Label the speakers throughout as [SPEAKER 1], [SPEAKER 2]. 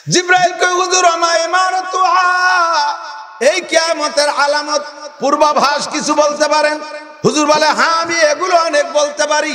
[SPEAKER 1] জিব্রাইল কয় হুজুর আমা ইমারতুহা, এই কিয়ামতের আলামত পূর্বাভাস কিছু বলতে পারেন? হুজুর বলে হ্যাঁ আমি এগুলো অনেক বলতে পারি,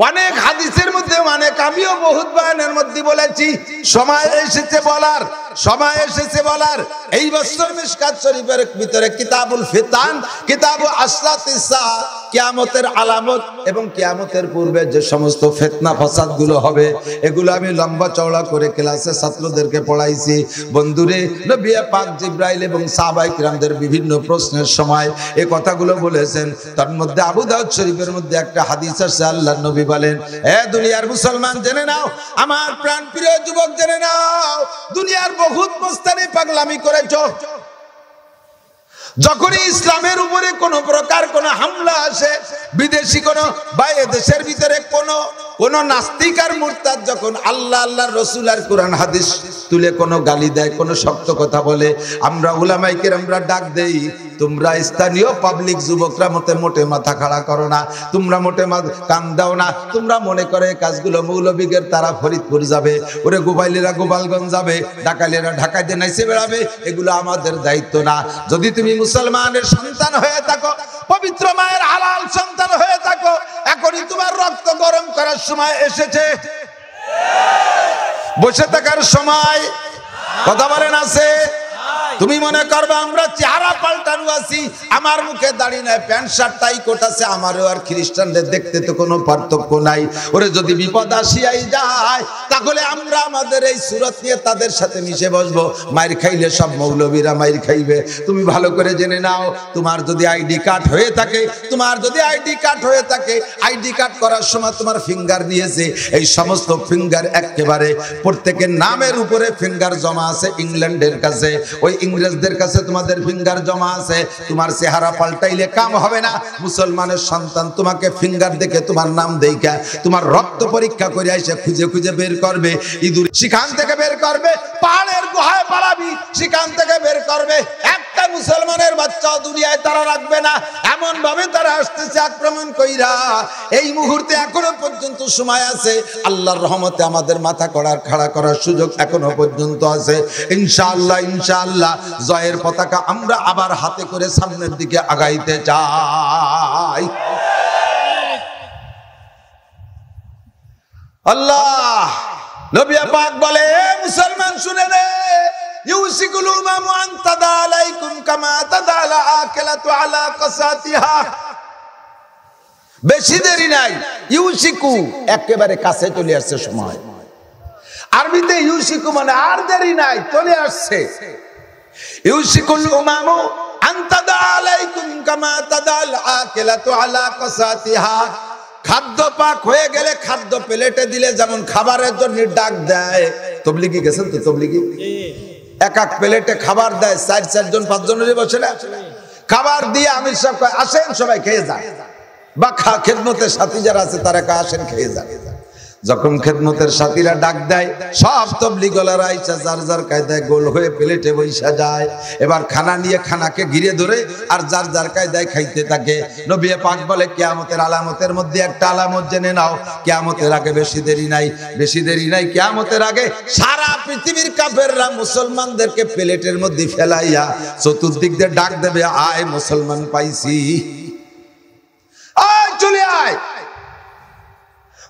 [SPEAKER 1] অনেক হাদিসের মধ্যে অনেক, আমিও বহুত বয়ানের মধ্যে বলেছি। সময় এসেছে বলার, সময় এসেছে বলার। এই বছর মিশকাত শরীফের ভিতরে কিতাবুল ফিতান, কিতাবু আসরাতিস সাআ, কিয়ামতের আলামত এবং কিয়ামতের পূর্বে যে সমস্ত ফিতনা ফাসাদ গুলো হবে এগুলো আমি লম্বা চওড়া করে ক্লাসে ছাত্রদেরকে পড়াইছি। বন্ধুরে, নবী পাক জিব্রাইল এবং সাহাবায়ে কিরামদের বিভিন্ন প্রশ্নের সময় এই কথাগুলো বলেছেন। তার মধ্যে আবু দাউদ শরীফের মধ্যে একটা হাদিস আছে, আল্লাহর নবী বলেন, হে দুনিয়ার মুসলমান জেনে নাও, আমার প্রাণ প্রিয় যুবক জেনে নাও, দুনিয়ার বহুত মস্তানি পাগলামি করেছো। যখনই ইসলামের উপরে কোন প্রকার কোন হামলা আসে, বিদেশি কোন বা দেশের ভিতরে কোন নাস্তিক আর মুরতাদ যখন আল্লাহ আল্লাহর রাসূল আর কোরআন হাদিস তুলে কোন গালি দেয়, কোন শক্ত কথা বলে, আমরা উলামায়ে কেরামরা ডাক দেই, তোমরা স্থানীয় পাবলিক যুবকরা মোটে মাথা খাড়া করো না, তোমরা মোটে কান দাও না। তোমরা মনে করে কাজগুলো মৌলবীদের তারা ফরিদপুর যাবে, ওরে গোপালীরা গোপালগঞ্জ যাবে, ঢাকাইলেরা ঢাকাইতে নাইছে বেড়াবে, এগুলো আমাদের দায়িত্ব না। যদি তুমি মুসলমানের সন্তান হয়ে থাকো, পবিত্র মায়ের হালাল সন্তান হয়ে থাকো, এখনই তোমার রক্ত গরম করার সময় এসেছে, বসে থাকার সময়। কথা বলেন আছে? তুমি মনে করবে আমরা চেহারা পাল্টানো আছি, আমার মুখে দাড়ি নাই, প্যান্ট শার্ট টাই কোট আছে, আমারও আর খ্রিস্টানদের দেখতে তো কোনো পার্থক্য নাই। ওরে যদি বিপদ আসিয়াই যায়, তাহলে আমরা আমাদের এই সুরত নিয়ে তাদের সাথে মিশে বসবো। মাইর খাইলে সব মৌলবীরা মাইর খাইবে। তুমি ভালো করে জেনে নাও, তোমার যদি আইডি কার্ড হয়ে থাকে, তোমার যদি আইডি কার্ড হয়ে থাকে, আইডি কার্ড করার সময় তোমার ফিঙ্গার নিয়েছে, এই সমস্ত ফিঙ্গার একেবারে প্রত্যেকের নামের উপরে ফিঙ্গার জমা আছে ইংল্যান্ডের কাছে, ওই ইংরেজদের কাছে তোমাদের ফিঙ্গার জমা আছে। তোমার চেহারা পাল্টাইলে কাম হবে না। মুসলমানের সন্তান তোমাকে ফিঙ্গার দেখে, তোমার নাম দেখে, তোমার রক্ত পরীক্ষা করে এসে খুঁজে খুঁজে বের করবে। ইঁদুর সেখান থেকে বের করবে, পাহাড়ের গুহায় পালাবি সেখান থেকে বের করবে। একটা মুসলমানের বাচ্চাও দুনিয়ায় তারা রাখবে না, এমন ভাবে তারা আসতেছে আক্রমণ কইরা। এই মুহূর্তে এখনো পর্যন্ত সময় আছে, আল্লাহর রহমতে আমাদের মাথা খাড়া করার সুযোগ এখনো পর্যন্ত আছে। ইনশাআল্লাহ ইনশাআল্লাহ জয়ের পতাকা আমরা আবার হাতে করে সামনের দিকে আগাইতে চাই। আল্লাহ নবী পাক বলে, মুসলমান শুনে নে, ইউসিকুল উমামু আন তাদা আলাইকুম কামা তাদালা আকিলাতু আলা কাসাতিহা। বেশি দেরি নাই, ইউসিকু একেবারে কাছে চলে আসছে সময়। আরবিতে ইউসিকু মানে আর দেরি নাই, চলে আসছে। ইউসিকুল উমামু আন তাদা আলাইকুম কামা তাদাল আকিলাতু আলা কাসাতিহা। খাদ্য পাক হয়ে গেলে খাদ্য প্লেটে দিলে যেমন খাবারের জন্য ডাক দেয়, তবলিগি গেছেন তো, তবলিগি এক এক প্লেটে খাবার দেয়, 4 জন 5 জনের বসে না, খাবার দিয়ে আমির সাহেব কয় আসেন সবাই খেয়ে যান, বা খেদমতের সাথী যারা আছে তারা কয় আসেন খেয়ে যান। যখন খেদমতের সাথীরা ডাক দেয়, সব তবলিগলারা আইসা যার যার কায়দায় গোল হয়ে প্লেটে বৈশা যায়। এবার খানা নিয়ে খানাকে ঘিরে ধরে আর যার যার কায়দায় খাইতে থাকে। নবী পাক বলে, কিয়ামতের আলামতের মধ্যে একটা আলামত জেনে নাও, কিয়ামতের আগে বেশি দেরি নাই, বেশি দেরি নাই, কিয়ামতের আগে সারা পৃথিবীর কাফেররা মুসলমানদেরকে প্লেটের মধ্যে ফেলাইয়া চতুর্দিক দিয়ে ডাক দেবে, আয় মুসলমান পাইছি, আয় চলে আয়।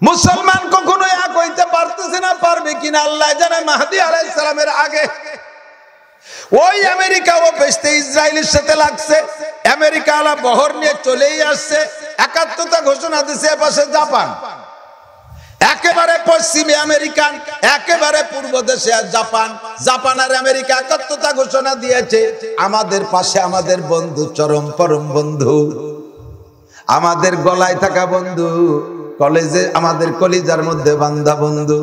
[SPEAKER 1] মুসলমান কখনো এক হইতে পারতেছে না, পারবে কিনা আল্লাহ জানে। মাহদী আলাইহিস সালামের আগে ওই আমেরিকা ও পেস্তে ইসরায়েলের সাথে লাগছে, আমেরিকা আলা বহর নিয়ে চলেই আসছে, একাত্মতা ঘোষণা দিছে। পাশে জাপান, একেবারে পশ্চিমে আমেরিকান, একেবারে পূর্ব দেশে জাপান, জাপান আর আমেরিকা একাত্মতা ঘোষণা দিয়েছে। আমাদের পাশে আমাদের বন্ধু, চরম পরম বন্ধু, আমাদের গলায় থাকা বন্ধু, কলেজে আমাদের কলিজার মধ্যে বান্ধা বন্ধু,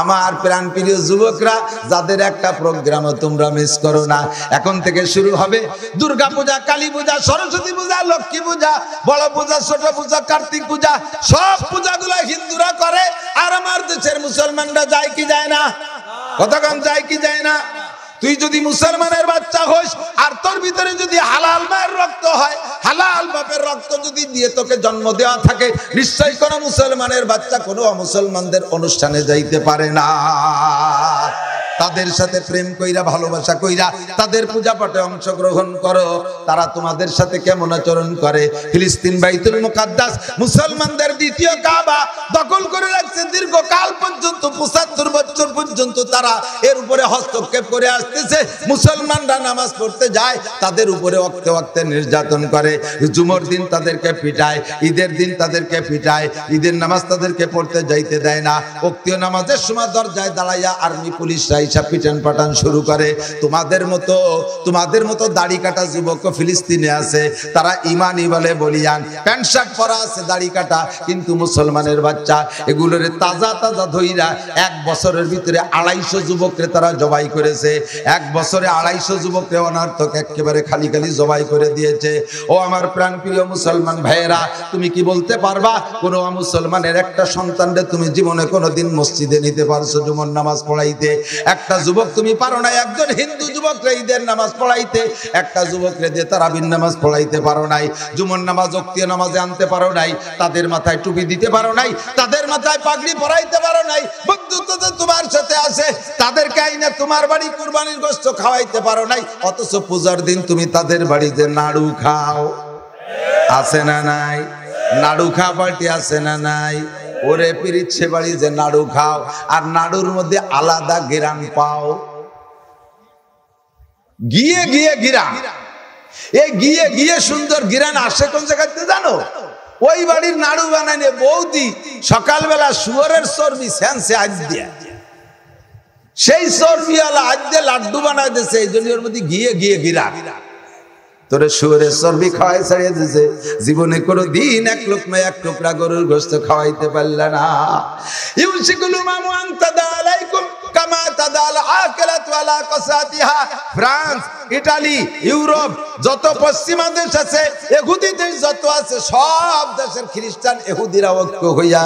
[SPEAKER 1] আমার প্রাণ প্রিয় যুবকরা, যাদের একটা প্রোগ্রামও তোমরা মিস করো না। এখন থেকে শুরু হবে দুর্গা পূজা, কালী পূজা, সরস্বতী পূজা, লক্ষ্মী পূজা, বড় পূজা, ছোট পূজা, কার্তিক পূজা, সব পূজাগুলো হিন্দুরা করে। আর আমার দেশের মুসলমানরা যায় কি যায় না? কতক্ষণ যায় কি যায় না? তুই যদি মুসলমানের বাচ্চা হোস আর তোর ভিতরে যদি হালাল মায়ের রক্ত হয়, হালাল বাপের রক্ত যদি দিয়ে তোকে জন্ম দেওয়া থাকে, নিশ্চয়ই কোনো মুসলমানের বাচ্চা কোনো অমুসলমানদের অনুষ্ঠানে যাইতে পারে না। তাদের সাথে প্রেম কইরা ভালোবাসা কইরা তাদের পূজা পাঠে অংশগ্রহণ করো। তারা তোমাদের সাথে কেমন আচরণ করে? ফিলিস্তিন বাইতুল মুকাদ্দাস মুসলমানদের দ্বিতীয় কাবা দখল করে রাখছে দীর্ঘকাল পর্যন্ত, ৭৫ বছর পর্যন্ত তারা এর উপরে হস্তক্ষেপ করে আসতেছে। মুসলমানরা নামাজ পড়তে যায়, তাদের উপরে ওয়াক্তে ওয়াক্তে নির্যাতন করে। জুমার দিন তাদেরকে পিটায়, ঈদের দিন তাদেরকে পিটায়, ঈদের নামাজ তাদেরকে পড়তে যাইতে দেয় না। ওক্তীয় নামাজের সময় দরজায় দাঁড়াইয়া আর্মি পুলিশরা হিসাব পিটান পাঠান শুরু করে। তোমাদের মতো দাড়ি কাটা যুবক ফিলিস্তিনে আছে, তারা ইমানি বলে বলিয়ান, প্যান্ট শার্ট পরা আছে, দাড়ি কাটা, কিন্তু মুসলমানের বাচ্চা এগুলোরে তাজা তাজা ধইরা 1 বছরের ভিতরে 250 যুবকরে তারা জবাই করেছে। 1 বছরে 250 যুবকরে অনার্থক একেবারে খালি খালি জবাই করে দিয়েছে। ও আমার প্রাণপ্রিয় মুসলমান ভাইয়েরা, তুমি কি বলতে পারবা কোন মুসলমানের একটা সন্তানরে তুমি জীবনে কোনোদিন মসজিদে নিতে পারছো জুমার নামাজ পড়াইতে? একটা যুবক তুমি পারো না একজন হিন্দু যুবকরে ঈদের নামাজ পড়াইতে, একটা যুবকরে দিয়ে তারাবির নামাজ পড়াইতে পারো নাই, জুমার নামাজ ওক্তীয় নামাজে আনতে পারো নাই, তাদের মাথায় টুপি দিতে পারো নাই, তাদের মাথায় পাগড়ি পরাইতে পারো নাই। বন্ধুত্ব তো তোমার সাথে আছে, তাদেরকে আইনা তোমার বাড়ি কুরবানির গোশত খাওয়াইতে পারো নাই, অথচ পূজার দিন তুমি তাদের বাড়িতে নাড়ু খাও। আছে না নাই? নাড়ু খাওয়া পার্টি আছে না নাই? ওরে পিরিচ্ছে বাড়ি যে নাড়ু খাও, আর নাড়ুর মধ্যে আলাদা গিরান পাও। গিয়ে গিয়ে গিরান, এই গিয়ে গিয়ে সুন্দর গিরান আসে কোন জায়গাতে জানো? ওই বাড়ির নাড়ু বানাইনে বৌদি সকালবেলা শুয়োরের চর্বি সেন্সে আজ দিয়া, সেই চর্বিওয়ালা আজ দিয়ে লাড্ডু বানাই দিয়েছে, এই জন্য ওর মধ্যে গিয়ে গিয়ে গিরান। তোরে শুয়োরের চর্বি খাওয়াই ছাড়িয়ে দিয়েছে, জীবনে কোনো দিন 1 লোকমা 1 টুকরা গরুর গোশত খাওয়াইতে পারলে না। ইউসিকুল মামু আনতাদা আলাইকুম কামা তাদাল আকিলাত ওয়ালা কাসাতিহা। ফ্রান্স, ইটালি, ইউরোপ যত পশ্চিমা দেশ আছে, ইহুদি দেশ যত আছে, সব দেশের খ্রিস্টান ইহুদিরা ঐক্য হইয়া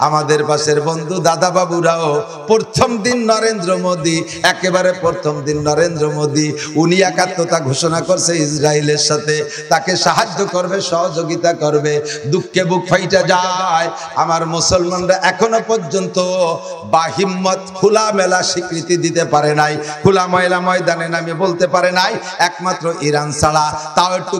[SPEAKER 1] আমাদের পাশের বন্ধু দাদা বাবুরাও প্রথম দিন নরেন্দ্র মোদী, একেবারে প্রথম দিন নরেন্দ্র মোদী উনি একাত্মতা ঘোষণা করছে ইসরায়েলের সাথে, তাকে সাহায্য করবে, সহযোগিতা করবে। দুঃখে বুক ফাইটা যায়, আমার মুসলমানরা এখনো পর্যন্ত বাহিম্মত খোলা মেলা স্বীকৃতি দিতে পারে নাই, খোলা ময়লা ময়দানে নামে বলতে পারে নাই, একমাত্র ইরান ছাড়া। তাও একটু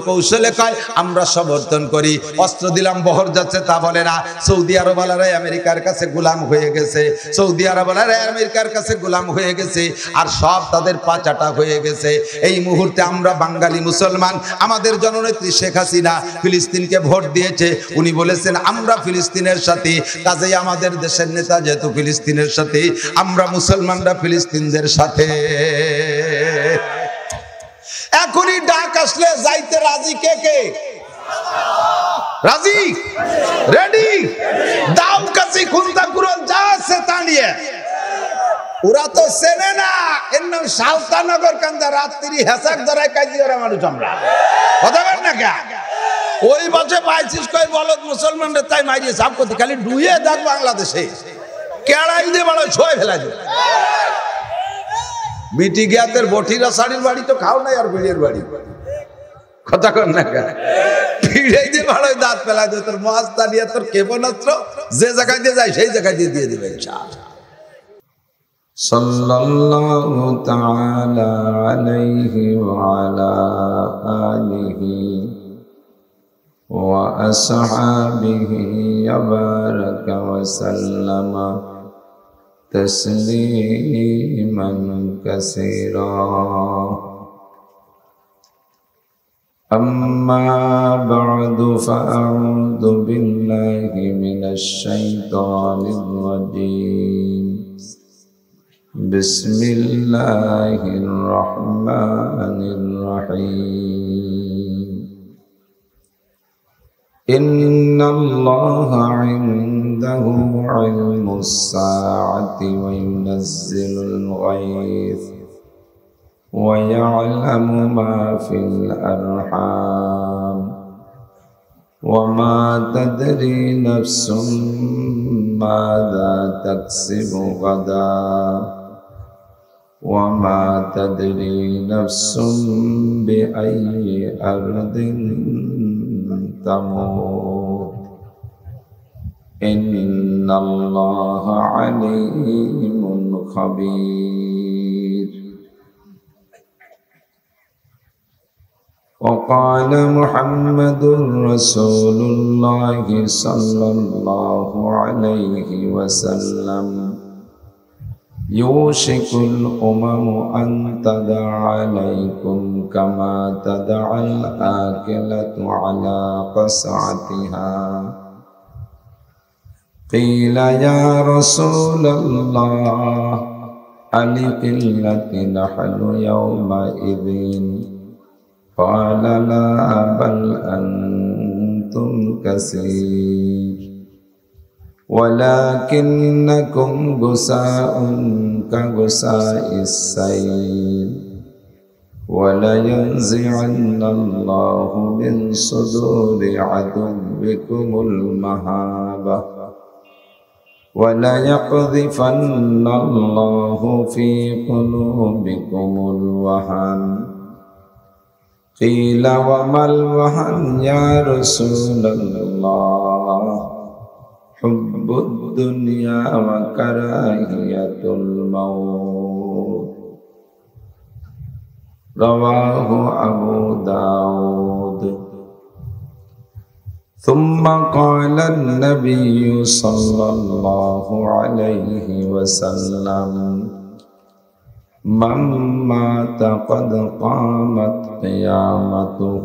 [SPEAKER 1] কৌশলে কয় আমরা সমর্থন করি, অস্ত্র দিলাম বহর যাচ্ছে তা বলে না। সৌদি আরবালারাই আমেরিকার কাছে গোলাম হয়ে গেছে, সৌদি আরবালারাই আমেরিকার কাছে গোলাম হয়ে গেছে, আর সব তাদের পাচাটা হয়ে গেছে। এই মুহূর্তে আমরা বাঙালি মুসলমান, আমাদের জননেত্রী শেখ হাসিনা ফিলিস্তিনকে ভোট দিয়েছে, উনি বলেছেন আমরা ফিলিস্তিনের সাথে, কাজেই আমাদের দেশের নেতা যেহেতু ফিলিস্তিনের সাথে, আমরা মুসলমানরা ফিলিস্তিনদের সাথে। এখনই ডাক আসলে যাইতে রাজি কে কে? রাজি? রেডি? দাও কাছে খুনতা কুরন যা আছে তা নিয়ে। ওরা তো চেনে না, এর নাম সালতানগর কান্দা, রাত্রি হেসাক ধরায় কাজী ওরা মানুষ আমরা। কথা বল না কে? ওই বছর পাইছিস কই বলদ মুসলমানরা তাই মারিয়ে সাপ করতে, খালি ডুয়ে দেখ বাংলাদেশে কেড়াই দিয়ে বড় ছয় ফেলা যায়। বিটি গিয়াতের বটিরা শাড়ির বাড়ি তো খাও নাই, আর বিড়ের বাড়ি কথা কর না কে? পিড়াই দিয়ে ভালো দাঁত ফেলা দিয়ে তোর মহাস্তা নিয়ে তোর ক্ষেপণাস্ত্র যে জায়গায় দিয়ে যায় সেই জায়গায় দিয়ে দিবে।
[SPEAKER 2] সাল্লাল্লাহু তাআলা আলাইহি ওয়া আলা আলিহি ওয়া আসহাবিহি ওয়া বারাকা ওয়া সাল্লামা তাসলিমান কাসীরা। أما بعد فأعوذ بالله من الشيطان الرجيم. بسم الله الرحمن الرحيم. إن الله عنده علم الساعة وينزل الغيث ويعلم ما في الأرحام وما تدري نفس ماذا تكسب غدا وما تدري نفس بأي أرض تموت إن الله عليم خبير وقال محمد رسول الله صلى الله عليه وسلم يوشك الأمم أن تدع عليكم كما تدع الآكلة على قصعتها قيل يا رسول الله ألقلة نحن يومئذ قال لا بل أنتم كثير ولكنكم غثاء كغثاء السيل ولينزعن الله من صدور عدوكم المهابة وليقذفن الله في قلوبكم الوهن قيل وما الوهن يا رسول الله حب الدنيا وكراهية الموت رواه أبو داود ثم قال النبي صلى الله عليه وسلم من مات قد قامت قيامته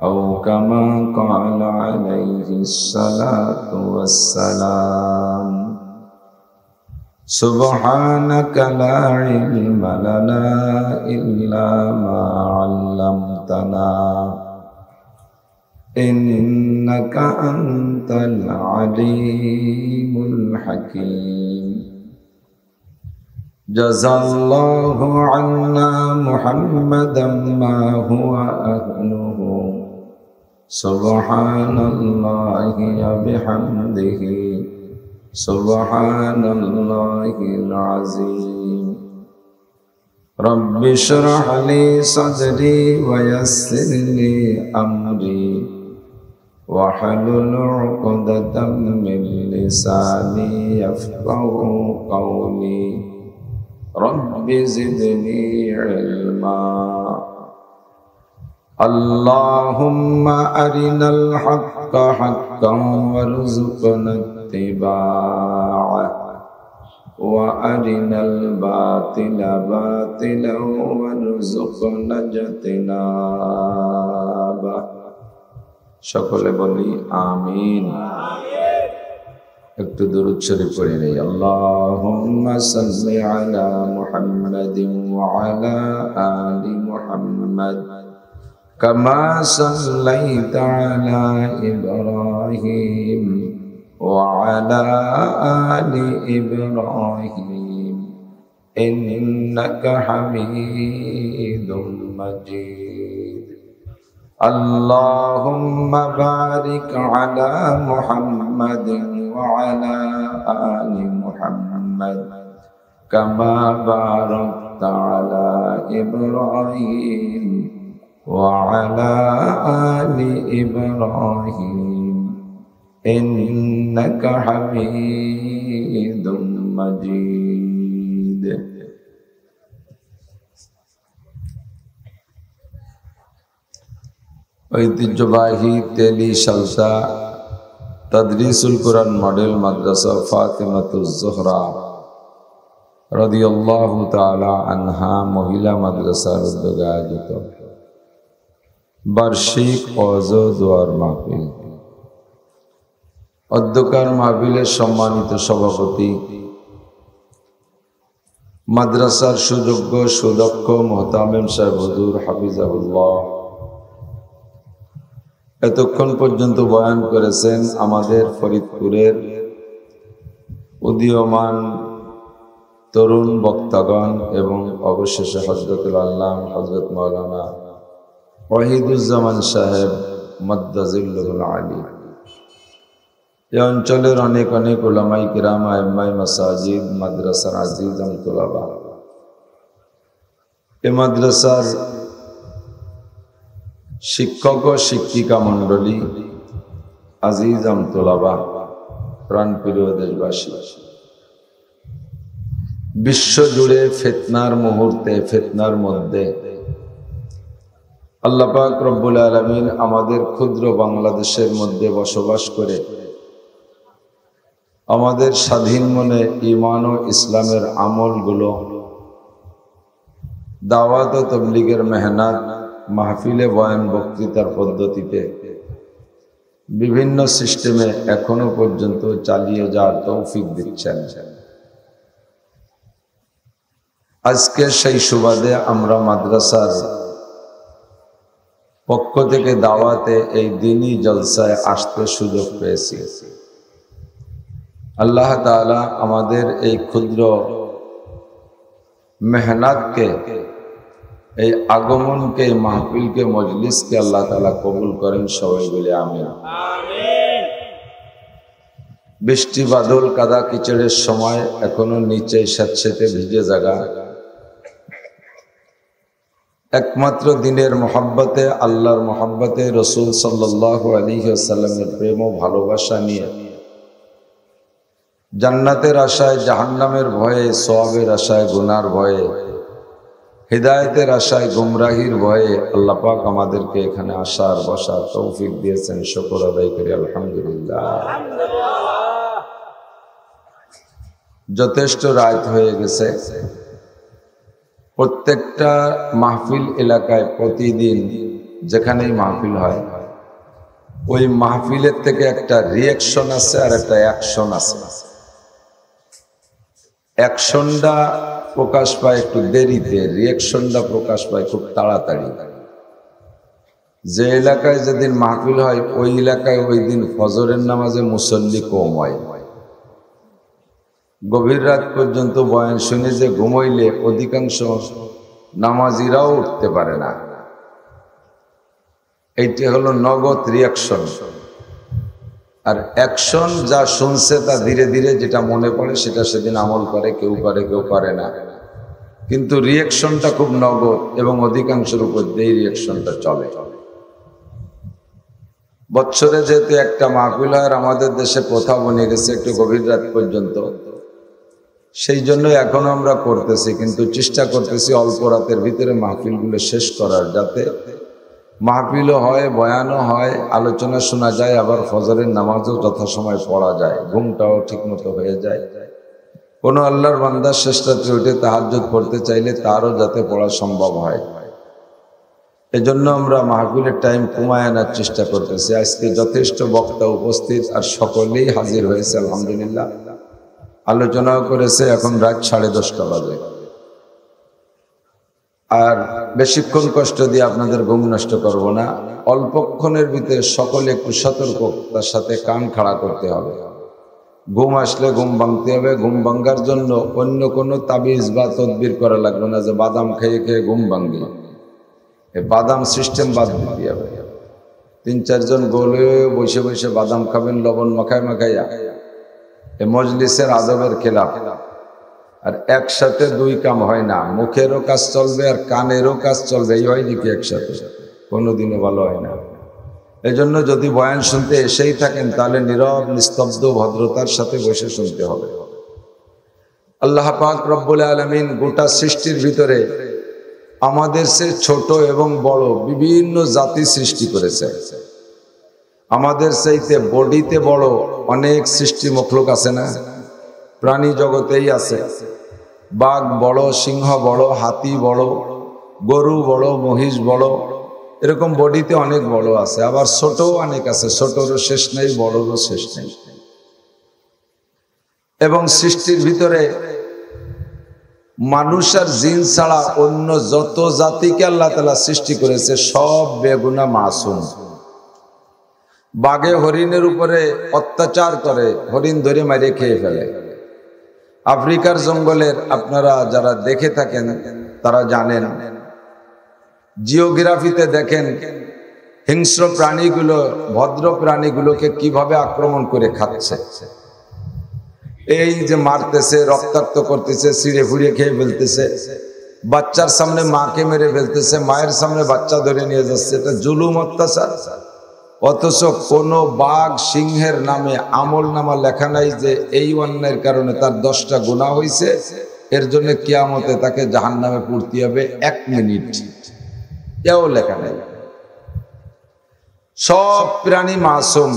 [SPEAKER 2] أو كما قال عليه الصلاة والسلام سبحانك لا علم لنا إلا ما علمتنا إنك أنت العليم الحكيم جزى الله عنا محمدا ما هو أهله سبحان الله وبحمده سبحان الله العظيم رب اشرح لي صدري ويسر لي أمري واحلل عقدة من لساني يفقهوا قولي رب زدني علما اللهم أرنا الحق حقا وارزقنا اتباعه وأرنا الباطل باطلا وارزقنا اجتنابه সকলে বলি আমিন একটু দরুদ শরীফ পড়ে নেই আল্লাহুম্মা সাল্লি আলা মুহাম্মাদিন ওয়া আলা আলি মুহাম্মাদ কামা সাল্লাইতা আলা ইব্রাহিম ওয়া আলা আলি ইব্রাহিম ইন্নাকা হামিদুম মাজিদ اللهم بارك على محمد وعلى آل محمد كما باركت على إبراهيم وعلى آل إبراهيم إنك حميد مجيد ঐতিহ্যবাহী তেলি শালসা তাদরিসুল কুরআন মডেল মাদ্রাসা ফাতিমাতুজ জোহরা রাদিয়াল্লাহু তাআলা আনহা মহিলা মাদ্রাসার উদ্যোগে আয়োজিত বার্ষিক ওয়াজ ও দোয়ার মাহফিল। অধ্যক্ষার মাহফিলের সম্মানিত সভাপতি মাদ্রাসার সুযোগ্য সুদক্ষ মোহতামিম সাহেব হুজুর হাফিজাহুল্লাহ এতক্ষণ পর্যন্ত বয়ান করেছেন আমাদের ফরিদপুরের উদীয়মান তরুণ বক্তাগণ এবং অবশেষে হযরতুল আল্লামা হযরত মাওলানা ওয়াহিদুজ্জামান সাহেব মাদ্দাজিল্লুল আলী। এই অঞ্চলের অনেক অনেক উলামায়ে কিরাম, আইম্মায়ে মাসাজিদ, মাদ্রাসার আজিজাম তুলাবা, এই মাদ্রাসার শিক্ষক ও শিক্ষিকা মণ্ডলী, আজিজাম তোলাবা, প্রাণপ্রিয় দেশবাসী, বিশ্ব জুড়ে ফিতনার মুহূর্তে, ফিতনার মধ্যে আল্লাহ পাক রব্বুল আলামিন আমাদের ক্ষুদ্র বাংলাদেশের মধ্যে বসবাস করে আমাদের স্বাধীন মনে ঈমান ও ইসলামের আমলগুলো দাওয়াত ও তাবলীগের মেহনত, মাহফিলে বয়ান, বক্তৃতার পদ্ধতিতে বিভিন্ন সিস্টেমে এখনো পর্যন্ত চালিয়ে যাওয়ার তৌফিক দিচ্ছেন। আজকে সেই সুবাদে আমরা মাদ্রাসার পক্ষ থেকে দাওয়াতে এই দিনই জলসায় আসতে সুযোগ পেয়েছি। আল্লাহ তাআলা আমাদের এই ক্ষুদ্র মেহনতকে, এই আগমনকে, এই মাহফিলকে, মজলিসকে আল্লাহ তাআলা কবুল করেন। সবাই বলে আমিন। বৃষ্টি বাদল কাদা কিচড়ের সময় এখনো নিচে স্যাঁতসেঁতে ভিজে জায়গা, একমাত্র দিনের মহব্বতে, আল্লাহর মহব্বতে, রসুল সাল্লাল্লাহু আলাইহি ওয়াসাল্লামের প্রেম ও ভালোবাসা নিয়ে জান্নাতের আশায়, জাহান্নামের ভয়ে, সওয়াবের আশায়, গুনার ভয়ে, হিদায়াতের আশায়, গুমরাহির ভয়ে আল্লাহ পাক আমাদেরকে এখানে আসার বসার তৌফিক দিয়েছেন। শুকর আদায় করি আলহামদুলিল্লাহ। যথেষ্ট রাত হয়ে গেছে। প্রত্যেকটা মাহফিল এলাকায় প্রতিদিন যেখানেই মাহফিল হয়, ওই মাহফিলের থেকে একটা রিয়াকশন আছে আর একটা অ্যাকশন আছে। অ্যাকশনটা প্রকাশ পায় একটু দেরিতে, রিয়াকশনটা প্রকাশ পায় খুব তাড়াতাড়ি। যে এলাকায় যেদিন মাহফিল হয় ওই এলাকায় ওই দিন ফজরের নামাজে মুসল্লি কম হয়। গভীর রাত পর্যন্ত বয়ান শুনে যে ঘুমাইলে অধিকাংশ নামাজিরাও উঠতে পারে না। এইটি হলো নগদ রিয়াকশন। আর অ্যাকশন যা শুনছে তা ধীরে ধীরে যেটা মনে পড়ে সেটা সেদিন আমল করে, কেউ করে কেউ করে না। কিন্তু রিয়াকশনটা খুব নগদ এবং অধিকাংশের উপর দিয়ে রিয়াকশনটা চলে। বছরে যেহেতু একটা মাহফিল হয়, আমাদের দেশে প্রথা বনে গেছে একটু গভীর রাত পর্যন্ত, সেই জন্য এখনো আমরা করতেছি, কিন্তু চেষ্টা করতেছি অল্প রাতের ভিতরে মাহফিলগুলো শেষ করার, যাতে মাহফিলও হয়, বয়ানও হয়, আলোচনা শোনা যায়, আবার ফজরের নামাজও যথাসময় পড়া যায়, ঘুমটাও ঠিকমতো হয়ে যায়। কোনো আল্লাহর বান্দা শেষ রাত্রে উঠে তাহাজ্জুদ পড়তে চাইলে তারও যাতে পড়া সম্ভব হয়। এজন্য আমরা মাহফিলের টাইম কমায় আনার চেষ্টা করতেছি। আজকে যথেষ্ট বক্তা উপস্থিত আর সকলেই হাজির হয়েছে আলহামদুলিল্লাহ। আলোচনাও করেছে। এখন রাত 10:30 বাজে। আর বেশিক্ষণ কষ্ট দিয়ে আপনাদের ঘুম নষ্ট করব না। অল্পক্ষণের ভিতরে সকলে একটু সতর্কতার সাথে কান খাড়া করতে হবে। ঘুম আসলে ঘুম ভাঙতে হবে। ঘুম ভাঙ্গার জন্য অন্য কোনো তাবিজ বা তদবির করা লাগবে না যে বাদাম খেয়ে খেয়ে ঘুম ভাঙবে। এই বাদাম সিস্টেম বাদ দিতে হবে। 3-4 জন গোলে বসে বসে বাদাম খাবেন লবণ মাখায় মাখাইয়া, এ মজলিসের আদবের খেলাফ। আর একসাথে দুই কাম হয় না। মুখেরও কাজ চলবে আর কানেরও কাজ চলবে, এই হয় নাকি একসাথে? কোনোদিনও ভালো হয় না। এজন্য যদি বয়ান শুনতে এসেই থাকেন তাহলে নীরব নিস্তব্ধ ভদ্রতার সাথে বসে শুনতে হবে। আল্লাহ পাক রব্বুল আলামিন গোটা সৃষ্টির ভিতরে আমাদের সে ছোট এবং বড় বিভিন্ন জাতি সৃষ্টি করেছে। আমাদের চাইতে বডিতে বড় অনেক সৃষ্টি মখলুক আছে না? প্রাণী জগতেই আছে। বাঘ বড়, সিংহ বড়, হাতি বড়, গরু বড়, মহিষ বড়, এরকম বডিতে অনেক বড় আছে। আবার ছোটও অনেক আছে, ছোটরও শেষ নেই, বড়রও শেষ নেই। এবং সৃষ্টির ভিতরে মানুষ আর জিন ছাড়া অন্য যত জাতিকে আল্লাহ তাআলা সৃষ্টি করেছে সব বেগুনা মাসুম। বাঘে হরিণের উপরে অত্যাচার করে, হরিণ ধরে মারিয়ে খেয়ে ফেলে। আফ্রিকার জঙ্গলের আপনারা যারা দেখে থাকেন তারা জানেন, জিওগ্রাফিতে দেখেন হিংস্র প্রাণীগুলো ভদ্র প্রাণীগুলোকে কিভাবে আক্রমণ করে খাচ্ছে। এই যে মারতেছে, রক্তাক্ত করতেছে, ছিঁড়ে ফুড়িয়ে খেয়ে ফেলতেছে, বাচ্চার সামনে মাকে মেরে ফেলতেছে, মায়ের সামনে বাচ্চা ধরে নিয়ে যাচ্ছে। এটা জুলুম, অত্যাচার। অথচ কোনো বাঘ সিংহের নামে আমল নামা লেখা নাই যে এই অন্যায়ের কারণে তার 10টা গুনাহ হয়েছে এর জন্য কিয়ামতে তাকে জাহান্নামে পুড়তে হবে 1 মিনিট, এও লেখা নেই। সব প্রাণী মাসুম,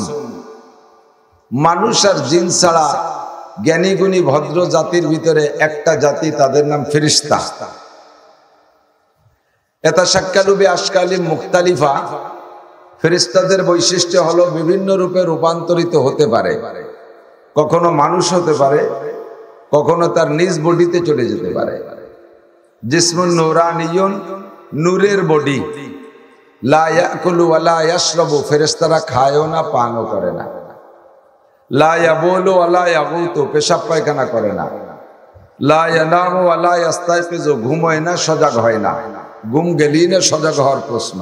[SPEAKER 2] মানুষ আর জিন ছাড়া জ্ঞানী গুণী ভদ্র জাতির ভিতরে একটা জাতি, তাদের নাম ফেরেশতা। ইয়াতাশাক্কালু বিআশকালিন মুখতালিফা, ফেরেশতাদের বৈশিষ্ট্য হলো বিভিন্ন রূপে রূপান্তরিত হতে পারে। কখনো মানুষ হতে পারে, কখনো তার নিজ বডিতে চলে যেতে পারে। জিসমুন নূরানিয়ুন, নূরের বডি। লা ইয়াকুলু ওয়া লা ইয়াশরাবু, ফেরেশতারা খায়ও না পানও করে না। লা ইয়াবুলু ওয়া লা ইয়াগুতু, পেশাব পায়খানা করে না। লা ইয়ানামু ওয়া লা ইয়াস্তায়কিযু, ঘুমায় না, সজাগ হয় না। ঘুম গেলেই না সজাগ হওয়ার প্রশ্ন।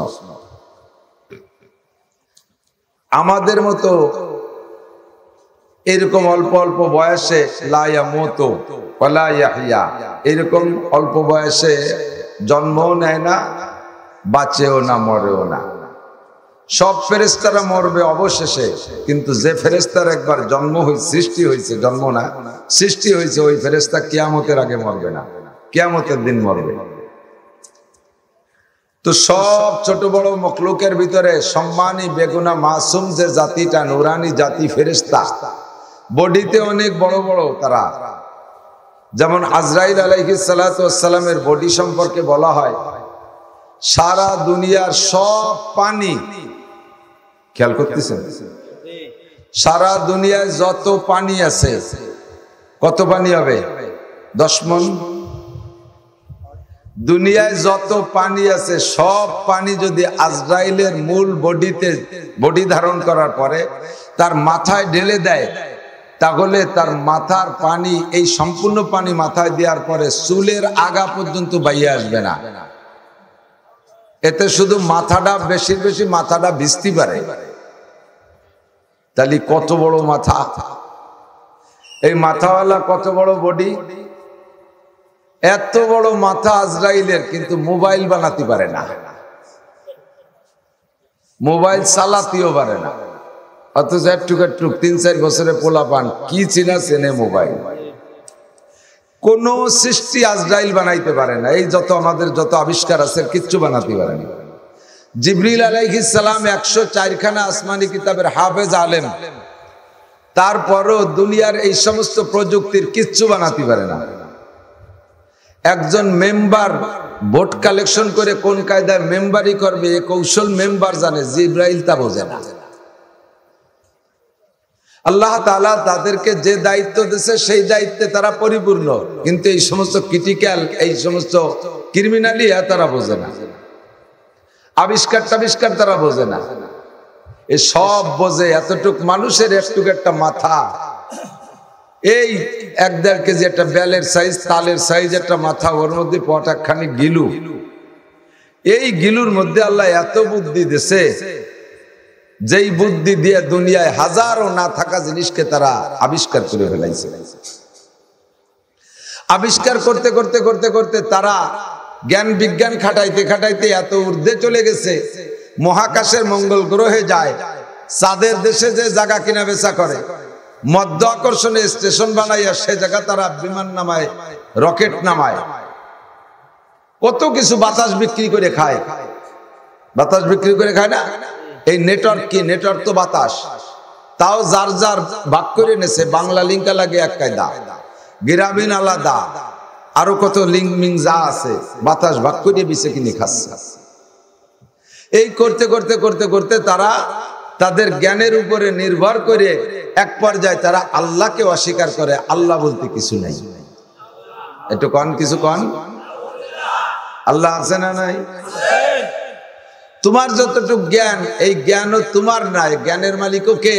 [SPEAKER 2] আমাদের মতো এরকম অল্প অল্প বয়সে লা ইয়ামুতু ওয়া লা ইয়াহইয়া, এরকম অল্প বয়সে জন্মও নেয় না, বাঁচেও না, মরেও না। সব ফেরেশতারা মরবে অবশেষে, কিন্তু যে ফেরেশতার একবার জন্ম হয়েছে, সৃষ্টি হয়েছে, জন্ম না সৃষ্টি হয়েছে, ওই ফেরেশতা কিয়ামতের আগে মরবে না, কিয়ামতের দিন মরবে। তো সব ছোট বড় মখলুকের ভিতরে সম্মানী বেগুনা মাসুম যে জাতিটা, নুরানি জাতি ফেরেশতা, বডিতে অনেক বড় বড় তারা। যেমন আজরাইল আলাইহিস সালাতু ওয়াস সালামের বডি সম্পর্কে বলা হয়, সারা দুনিয়ার সব পানি, খেয়াল করতেছেন, সারা দুনিয়ায় যত পানি আছে, কত পানি হবে? 10 মণ। দুনিয়ায় যত পানি আছে সব পানি যদি আজরাইলের মূল বডি ধারণ করার পরে তার মাথায় ঢেলে দেয়, তাহলে তার মাথার পানি, এই সম্পূর্ণ পানি মাথায় দেওয়ার পরে চুলের আগা পর্যন্ত বাইরে আসবে না। এতে শুধু মাথাটা, বেশি বেশি মাথাটা ভিজতে পারে। তাহলে কত বড় মাথা, এই মাথাওয়ালা কত বড় বডি, এত বড় মাথা আজরাইলের, কিন্তু মোবাইল বানাতে পারে না, মোবাইল চালাতেও পারে না। অথচ একটুক 3-4 বছরে পোলা পান কি চিনা চেনে মোবাইল। কোন সৃষ্টি আজরাইল বানাইতে পারে না। এই যত আমাদের যত আবিষ্কার আছে কিচ্ছু বানাতে পারে না। জিবরিল আলাইহিস সালাম 104 খানা আসমানি কিতাবের হাফেজ আলেম, তারপরও দুনিয়ার এই সমস্ত প্রযুক্তির কিচ্ছু বানাতে পারে না। একজন মেম্বার ভোট কালেকশন করে কোন কায়দায় মেম্বারি করবে, এ কৌশল মেম্বার জানে, জিবরাইল তা বোঝে না। আল্লাহ তাআলা তাদেরকে যে দায়িত্ব দিয়েছে সেই দায়িত্বে তারা পরিপূর্ণ, কিন্তু এই সমস্ত ক্রিটিক্যাল, এই সমস্ত ক্রিমিনালি তারা বোঝে না। আবিষ্কার তারা বোঝে না। এ সব বোঝে, এতটুক মানুষের একটুক একটা মাথা, এই 1-1.5 কেজি একটা বেলের সাইজ, তালের সাইজ একটা মাথা, ওর মধ্যে পটাখানি গিলু। এই গিলুর মধ্যে আল্লাহ এত বুদ্ধি দিয়েছে, যেই বুদ্ধি দিয়ে দুনিয়ায় হাজারো না থাকা জিনিসকে তারা আবিষ্কার করে ফেলাইছে। আবিষ্কার করতে করতে করতে করতে তারা জ্ঞান বিজ্ঞান খাটাইতে খাটাইতে এত ঊর্ধ্বে চলে গেছে, মহাকাশের মঙ্গল গ্রহে যায়, চাঁদের দেশে যে জায়গা কিনা বেচা করে, মধ্য আকর্ষণে স্টেশন বানাইয়া সে জায়গা তারা বিমান নামায়, রকেট নামায়, কত কিছু বাতাস বিক্রি করে খায়। বাতাস বিক্রি করে খায় না? এই নেটওয়ার্ক কি? নেটওয়ার্ক তো বাতাস, তাও যার যার ভাগ করে নেছে। বাংলা লিঙ্কা লাগে এক কায়দা, গ্রামীণ আলাদা, আরো কত লিঙ্ক মিং যা আছে, বাতাস ভাগ করে বিছে কিনে খাচ্ছে। এই করতে করতে করতে করতে তারা তাদের জ্ঞানের উপরে নির্ভর করে এক পর্যায়ে তারা আল্লাহকে অস্বীকার করে। আল্লাহ বলতে কিছু নাই। একটু কন, কিছু কন। আল্লাহ আছে না নাই? তোমার যতটুকু জ্ঞান, এই জ্ঞানও তোমার নাই, জ্ঞানের মালিকও কে?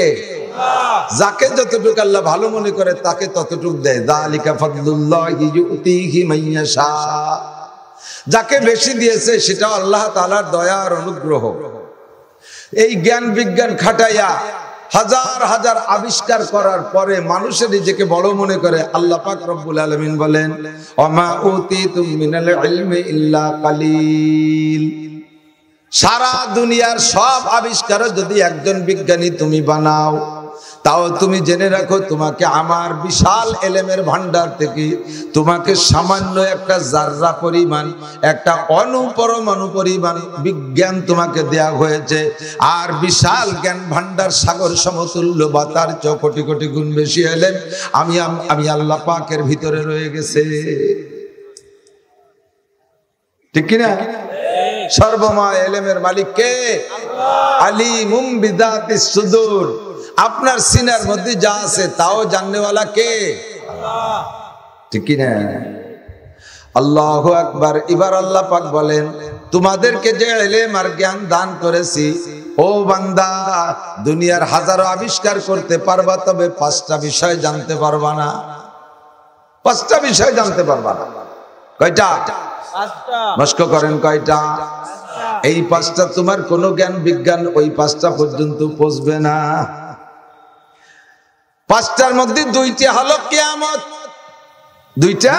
[SPEAKER 2] যাকে যতটুকু আল্লাহ ভালো মনে করে তাকে ততটুকু দেয়। যালিকা ফাদলুল্লাহি ইউতিহি মাইয়াশা, যাকে বেশি দিয়েছে সেটা আল্লাহ তাআলার দয়া আর অনুগ্রহ। এই জ্ঞান বিজ্ঞান খাটাইয়া হাজার হাজার আবিষ্কার করার পরে মানুষের নিজেকে বড় মনে করে। আল্লাহ পাক রব্বুল আলামিন বলেন, ওমা উতিতুম মিনাল ইলমি ইল্লা কালিল। সারা দুনিয়ার সব আবিষ্কার যদি একজন বিজ্ঞানী তুমি বানাও,
[SPEAKER 1] তাও তুমি জেনে রাখো তোমাকে আমার বিশাল এলেমের ভান্ডার থেকে তোমাকে সামান্য একটা জাররা পরিমাণ, একটা অনুপরমাণু পরিমাণ বিজ্ঞান তোমাকে দেয়া হয়েছে। আর বিশাল জ্ঞান ভান্ডার সাগর সমতুল্য বা তার চেয়ে কোটি কোটি গুণ বেশি এলেম আমি আল্লাহ পাকের ভিতরে রয়ে গেছে। ঠিক কিনা? সর্বময় এলেমের মালিক কে? আলিমুম বিদাতিস সুদূর। আপনার সিনার মধ্যে যা আছে তাও জাননেওয়ালা কে? আল্লাহ। ঠিক কিনা? আল্লাহু আকবার। এবার আল্লাহ পাক বলেন, তোমাদেরকে যে ইলম আর জ্ঞান দান করেছি, ও বান্দা, দুনিয়ার হাজারো আবিষ্কার করতে পারবা, তবে 5টা বিষয় জানতে পারবা না। 5টা বিষয় জানতে পারবা না। কয়টা? 5টা। নষ্ট করেন কয়টা? এই 5টা তোমার কোনো জ্ঞান বিজ্ঞান ওই 5টা পর্যন্ত পৌঁছবে না। 5টার মধ্যে 2টি হলো কিয়ামত। 2টা?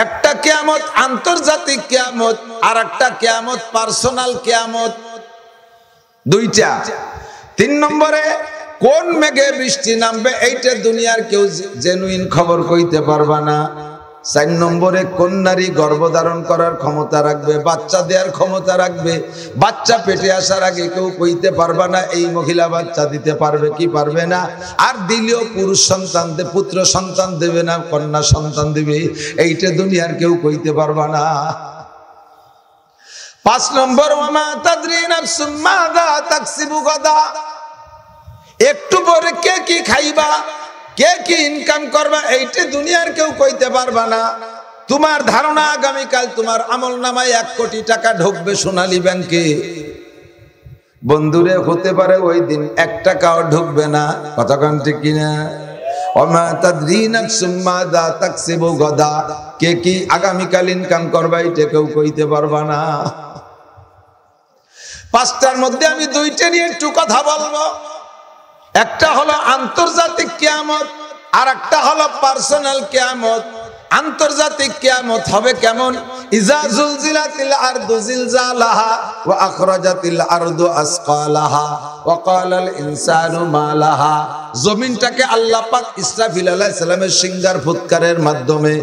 [SPEAKER 1] একটা কিয়ামত আন্তর্জাতিক কিয়ামত, আর একটা কিয়ামত পার্সোনাল কিয়ামত। 2টা। 3 নম্বরে কোন মেঘে বৃষ্টি নামবে এইটা দুনিয়ার কেউ জেনুইন খবর কইতে পারবা না। 4 নম্বরে কোন নারী গর্ভধারণ করার ক্ষমতা রাখবে, বাচ্চা দেওয়ার ক্ষমতা রাখবে, বাচ্চা পেটে আসার আগে কেউ কইতে পারবা না এই মহিলা বাচ্চা দিতে পারবে কি পারবে না। আর দিলেও পুরুষ সন্তান পুত্র সন্তান দেবে না কন্যা সন্তান দেবে, এইটা দুনিয়ার কেউ কইতে পারবা না। 5 নম্বর, ওয়ামা তাদরি নাফসুম মাযা তাকসিবু গাদা। একটু পরে কে কি খাইবা, কে কি ইনকাম করবা, এইটা দুনিয়ার কেউ কইতে পারবা না। তোমার ধারণা আগামীকাল তোমার আমল নামায় 1 কোটি টাকা ঢুকবে সোনালী ব্যাংকে। বন্ধুরে হতে পারে ওই দিন 1 টাকাও ঢুকবে না। কতক্ষণ ঠিক কিনা? ওমা তাদরি নাফসুম মাযা তাকসিবু গাদা। কে কি আগামীকাল ইনকাম করবা এইটা কেউ কইতে পারবা না। 5টার মধ্যে আমি 2টা নিয়ে একটু কথা বলবো। একটা হলো আন্তর্জাতিক কিয়ামত, আর একটা হলো পার্সোনাল কিয়ামত। আন্তর্জাতিক কিয়ামত হবে কেমন? ইজা জুলজিলাতিল আরদু জিলজালাহা ওয়া আখরাজাতিল আরদু আসকালাহা ওয়া ক্বালাল ইনসানু মা লাহা। জমিনটাকে আল্লাহ পাক ইসরাফিল আলাইহিস সালামের সিঙ্গার ফুৎকারের মাধ্যমে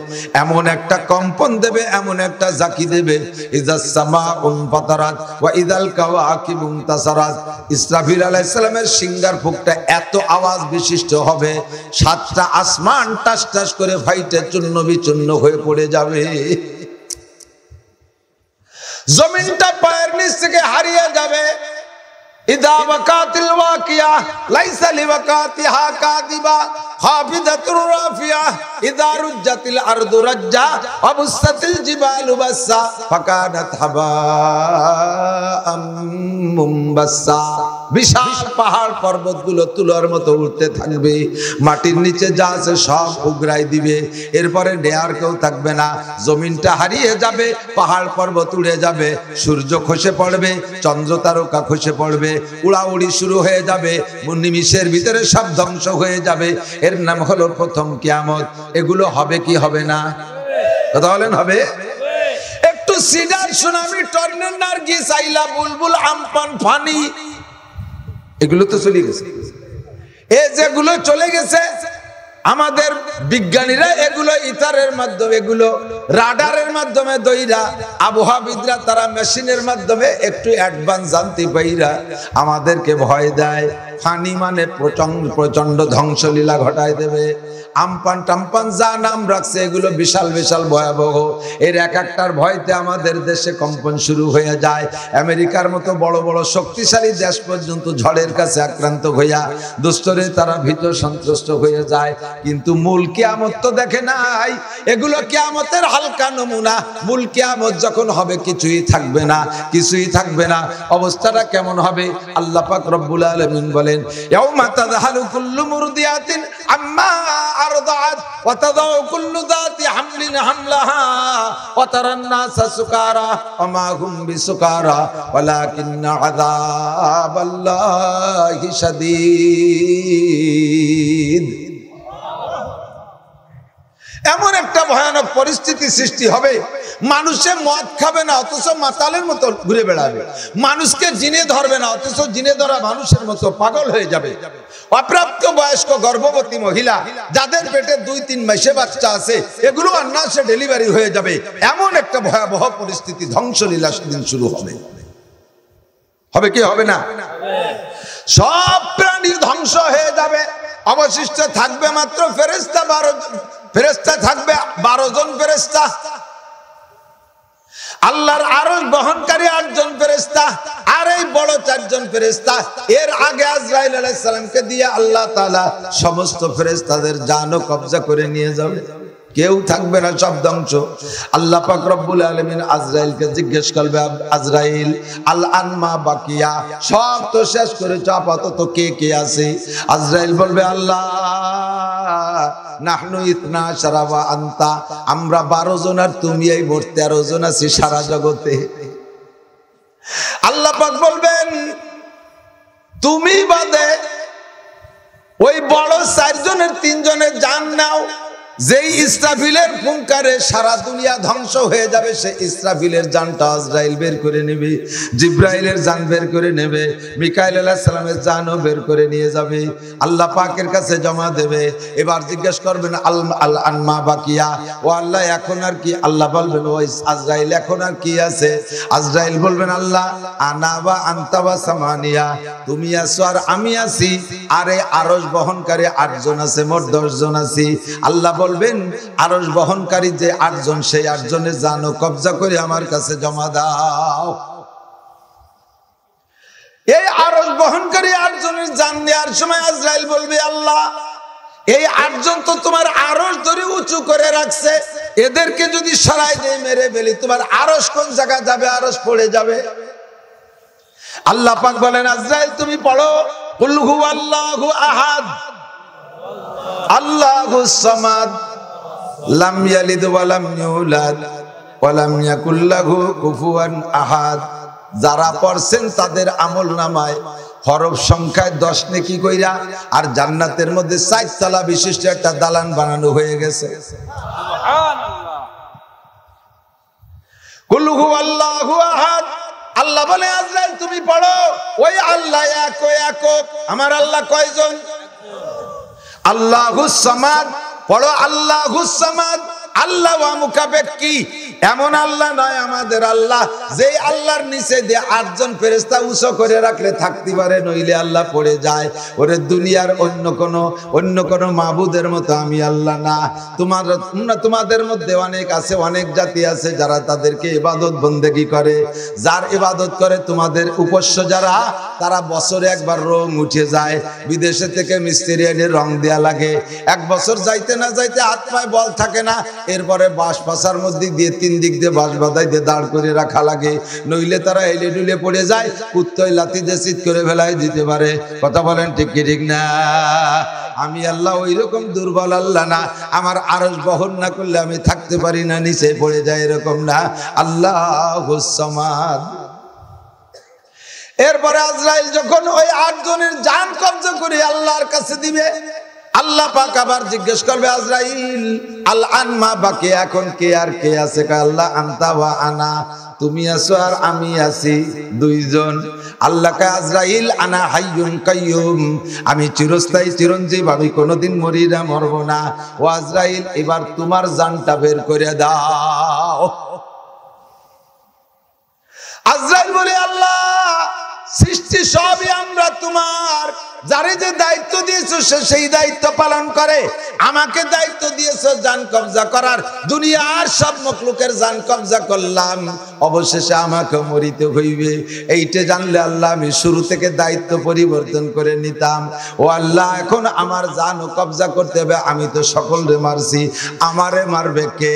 [SPEAKER 1] এমন একটা কম্পন দেবে, এমন একটা জাকি দেবে। ইজাস সামাউন ফাতারাত ওয়া ইদাল কাওয়াকিবু ইনতাসারাত। ইসরাফিল আলাইহিস সালামের সিঙ্গার ফুঁকটা এত আওয়াজ বিশিষ্ট হবে, 7টা আসমান টাস টাস করে ফাইটে চূর্ণ বিচূর্ণ হয়ে পড়ে যাবে। জমিনটা পায়ের নিচ থেকে হারিয়ে যাবে। ইদা ওয়াকাতিল ওয়াকিয়া লাইসা লিওয়াকাতিহা কাযিবা হাফিজাতুর রাফিয়া ইদা রুজ্জাতিল আরদু রাজ্জা আবসাতিল জিবালু বাসা ফাকানাত হাবাআম মুমবাসা। বিশাল পাহাড় পর্বতগুলো তুলার মতো উঠতে থাকবে, মাটির নিচে যা আছে সব উগরাই দিবে। এরপরে নেয়ার কেউ থাকবে না, জমিনটা হারিয়ে যাবে, পাহাড় পর্বত উড়ে যাবে, সূর্য খসে পড়বে, চন্দ্র তারকা খসে পড়বে, উড়াউড়ি শুরু হয়ে যাবে, নিমিষের ভিতরে সব ধ্বংস হয়ে যাবে। এর নাম হলো প্রথম কিয়ামত। এগুলো হবে কি হবে না? কথা বলেন হবে? একটু সিডার সুনামি টর্নেডো নার্গিস আইলা বুলবুল আমপান ফানি এগুলো তো চলে গেছে। এই যেগুলো চলে গেছে আমাদের বিজ্ঞানীরা এগুলো ইথারের মাধ্যমে, এগুলো রাডারের মাধ্যমে দইরা, আবহাওয়াবিদরা তারা মেশিনের মাধ্যমে একটু অ্যাডভান্স জানতে পাইরা আমাদেরকে ভয় দেয়। ফানি মানে প্রচন্ড ধ্বংসলীলা ঘটায় দেবে। আমপান টাম্পান যা নাম রাখছে এগুলো বিশাল বিশাল ভয়াবহ। এর এক একটার ভয়তে আমাদের দেশে কম্পন শুরু হয়ে যায়। আমেরিকার মতো বড় বড় শক্তিশালী দেশ পর্যন্ত ঝড়ের কাছে আক্রান্ত হইয়া দুষ্টরে তারা ভীত সন্ত্রস্ত হয়ে যায়। কিন্তু মূল কিয়ামত তো দেখে নাই। এগুলো কিয়ামতের হালকা নমুনা। মূল কিয়ামত যখন হবে কিছুই থাকবে না, কিছুই থাকবে না। অবস্থাটা কেমন হবে? আল্লাহ পাক রব্বুল আলামিন বলেন, ইয়াউমা তাযহালু কুল্লু মুরদিয়াতিন আম্মা আরদাআত ওয়া তাদাউ কুল্লু যাতি হামলিন হামলাহা ওয়া তারান নাসা সুকারা ওয়া মা হুম বিসুকারা ওয়ালাকিন্না আযাবাল্লাহি শাদীদ। এমন একটা ভয়ানক পরিস্থিতি সৃষ্টি হবে, মানুষে মদ খাবে না অথচ মাতালের মতো ঘুরে বেড়াবে, মানুষকে জিনে ধরবে না অথচ জিনে ধরা মানুষের মতো পাগল হয়ে যাবে। অপ্রাপ্ত বয়স্ক গর্ভবতী মহিলা যাদের পেটে 2-3 মাসে বাচ্চা আছে, এগুলো অনায়াসে ডেলিভারি হয়ে যাবে। এমন একটা ভয়াবহ পরিস্থিতি, ধ্বংসলীলা সেদিন শুরু হবে। হবে কি হবে না? সব প্রাণী ধ্বংস হয়ে যাবে, অবশিষ্ট থাকবে মাত্র ফেরেশতা 12 জন। ফেরেশতা থাকবে 12 জন ফেরেশতা, আল্লাহর আরশ বহনকারী 8 জন ফেরেশতা, আর এই বড় 4 জন ফেরেশতা। এর আগে আজরাইল আলাইহিস সালামকে দিয়ে আল্লাহ তাআলা সমস্ত ফেরেশতাদের জানও কবজা করে নিয়ে যাবে, কেউ থাকবে না, সব ধ্বংস। আল্লাহ পাক রব্বুল আলামিন আজরাইলকে জিজ্ঞেস করবে, আজরাইল আল আনমা বাকিয়া, সব তো শেষ করেছ, আপাতত কে কে আছে? আজরাইল বলবে, আল্লাহ নাহনু 12 ওয়া আনতা, আমরা 12 জন আর তুমি এই মোট 13 জন আছি সারা জগতে। আল্লাহ পাক বলবেন, তুমি বাদে ওই বড় 4 জনের 3 জনের জান নাও। যেই ইসরাফিলের ফুঙ্কারে সারা দুনিয়া ধ্বংস হয়ে যাবে, সে ইসরাফিলের জানটা আজরাইল বের করে নেবে, জিব্রাইলের জান বের করে নেবে, মিকাইল আলাইহিস সালামের জানও বের করে নিয়ে যাবে, আল্লাহ পাকের কাছে জমা দেবে। এবার জিজ্ঞেস করবেন, আল আনমা বাকিয়া, ও আল্লাহ এখন আর কি? আল্লাহ বলবেন, ও আজরাইল এখন আর কি আছে? আজরাইল বলবেন, আল্লাহ আনা বা আনতা বা সামানিয়া, তুমি আছো আর আমি আছি, আর এই আরশ বহনকারী 8 জন আছে, মোট 10 জন আছি। আল্লাহ বলবেন, আরশ বহনকারী যে 8 জন, সেই 8 জনের জানও কবজা করে আমার কাছে জমা দাও। এই আরশ বহনকারী 8 জনের জান নেওয়ার সময় আজরাইল বলবে, আল্লাহ এই 8 জন তো তোমার আরশ ধরে উঁচু করে রাখছে, এদেরকে যদি সরাই দিয়ে মেরে ফেলি, তোমার আরশ কোন জায়গায় যাবে? আরশ পড়ে যাবে। আল্লাহ পাক বলেন, আজরাইল তুমি পড়ো, কুল হুয়াল্লাহু আহাদ আল্লাহুস সামাদ লাম ইয়ালিদ ওয়া লাম ইউলাদ ওয়া লাম ইয়াকুল লাহু কুফুয়ান আহাদ। যারা পড়ছেন তাদের আমলনামায় হরফ সংখ্যায় 10 নেকি কইরা আর জান্নাতের মধ্যে 4 তলা বিশিষ্ট একটা দালান বানানো হয়ে গেছে। সুবহানাল্লাহ। কুল হুয়াল্লাহু আহাদ। আল্লাহ বলে, আজরাইল তুমি পড়ো, ওই আল্লাহ এক, আমার আল্লাহ কয়জন? আল্লাহুস সামাদ। পড়ো আল্লাহুস সামাদ। আল্লাহ ওয়া মুকাব্বিকি, এমন আল্লাহ নয় আমাদের আল্লাহ, যে আল্লাহর নিচে দিয়ে 8 জন ফেরেশতা উঁচু করে রাখলে থাকতে পারে, নইলে আল্লাহ পড়ে যায়। ওরে দুনিয়ার অন্য কোন মাবুদের মতো আমি আল্লাহ না। তোমাদের মধ্যে অনেক আছে, অনেক জাতি আছে যারা তাদেরকে ইবাদত বন্দেগী করে, যার ইবাদত করে তোমাদের উপাস্য যারা, তারা বছরে একবার রং উঠে যায়, বিদেশে থেকে মিস্ত্রি এনে রং দেয়া লাগে, 1 বছর যাইতে না যাইতে হাত পায়ে বল থাকে না, এরপরে বাঁশ পাশার মধ্যে দিয়ে 3 দিক দিয়ে বাঁশ বাঁধাই দিয়ে দাঁড় করে রাখা লাগে, নইলে তারা হেলে ডুলে পড়ে যায়, কুত্তই লাথি দিয়ে চিৎ করে ফেলাই দিতে পারে। কথা বলেন ঠিক কি ঠিক না? আমি আল্লাহ ওই রকম দুর্বল আল্লাহ না, আমার আরশ বহন না করলে আমি থাকতে পারি না, নিচে পড়ে যায় এরকম না। আল্লাহুস সামাদ। এরপরে আজরাইল যখন ওই 8 জনের জান কবজা করে আল্লাহর কাছে দিবে, আল্লাহ পাক আবার জিজ্ঞেস করবে, আজরাইল আল আনমা বাকি, এখন কে আর কে আছে? আল্লাহ আনতা ওয়া আনা, তুমি আছো আর আমি আছি, 2 জন। আল্লাহ কা আজরাইল আনা হাইয়ুন কাইয়ুম, আমি চিরস্থায়ী চিরঞ্জীব, আমি কোনোদিন মরি না, মরবো না। ও আজরাইল এবার তোমার জানটা বের করে দাও। আজরাইল বলে, আল্লাহ সৃষ্টি সবই আমরা তোমার, যারে যে দায়িত্ব দিয়েছো সে সেই দায়িত্ব পালন করে, আমাকে দায়িত্ব দিয়েছো জান কবজা করার, দুনিয়ার সব মখলুকের জান কবজা করলাম, অবশেষে আমাকে মরিতে হইবে। এইটা জানলে আল্লাহ আমি শুরু থেকে দায়িত্ব পরিবর্তন করে নিতাম। ও আল্লাহ এখন আমার জান কবজা করতে হবে, আমি তো সকলরে মারছি, আমারে মারবে কে?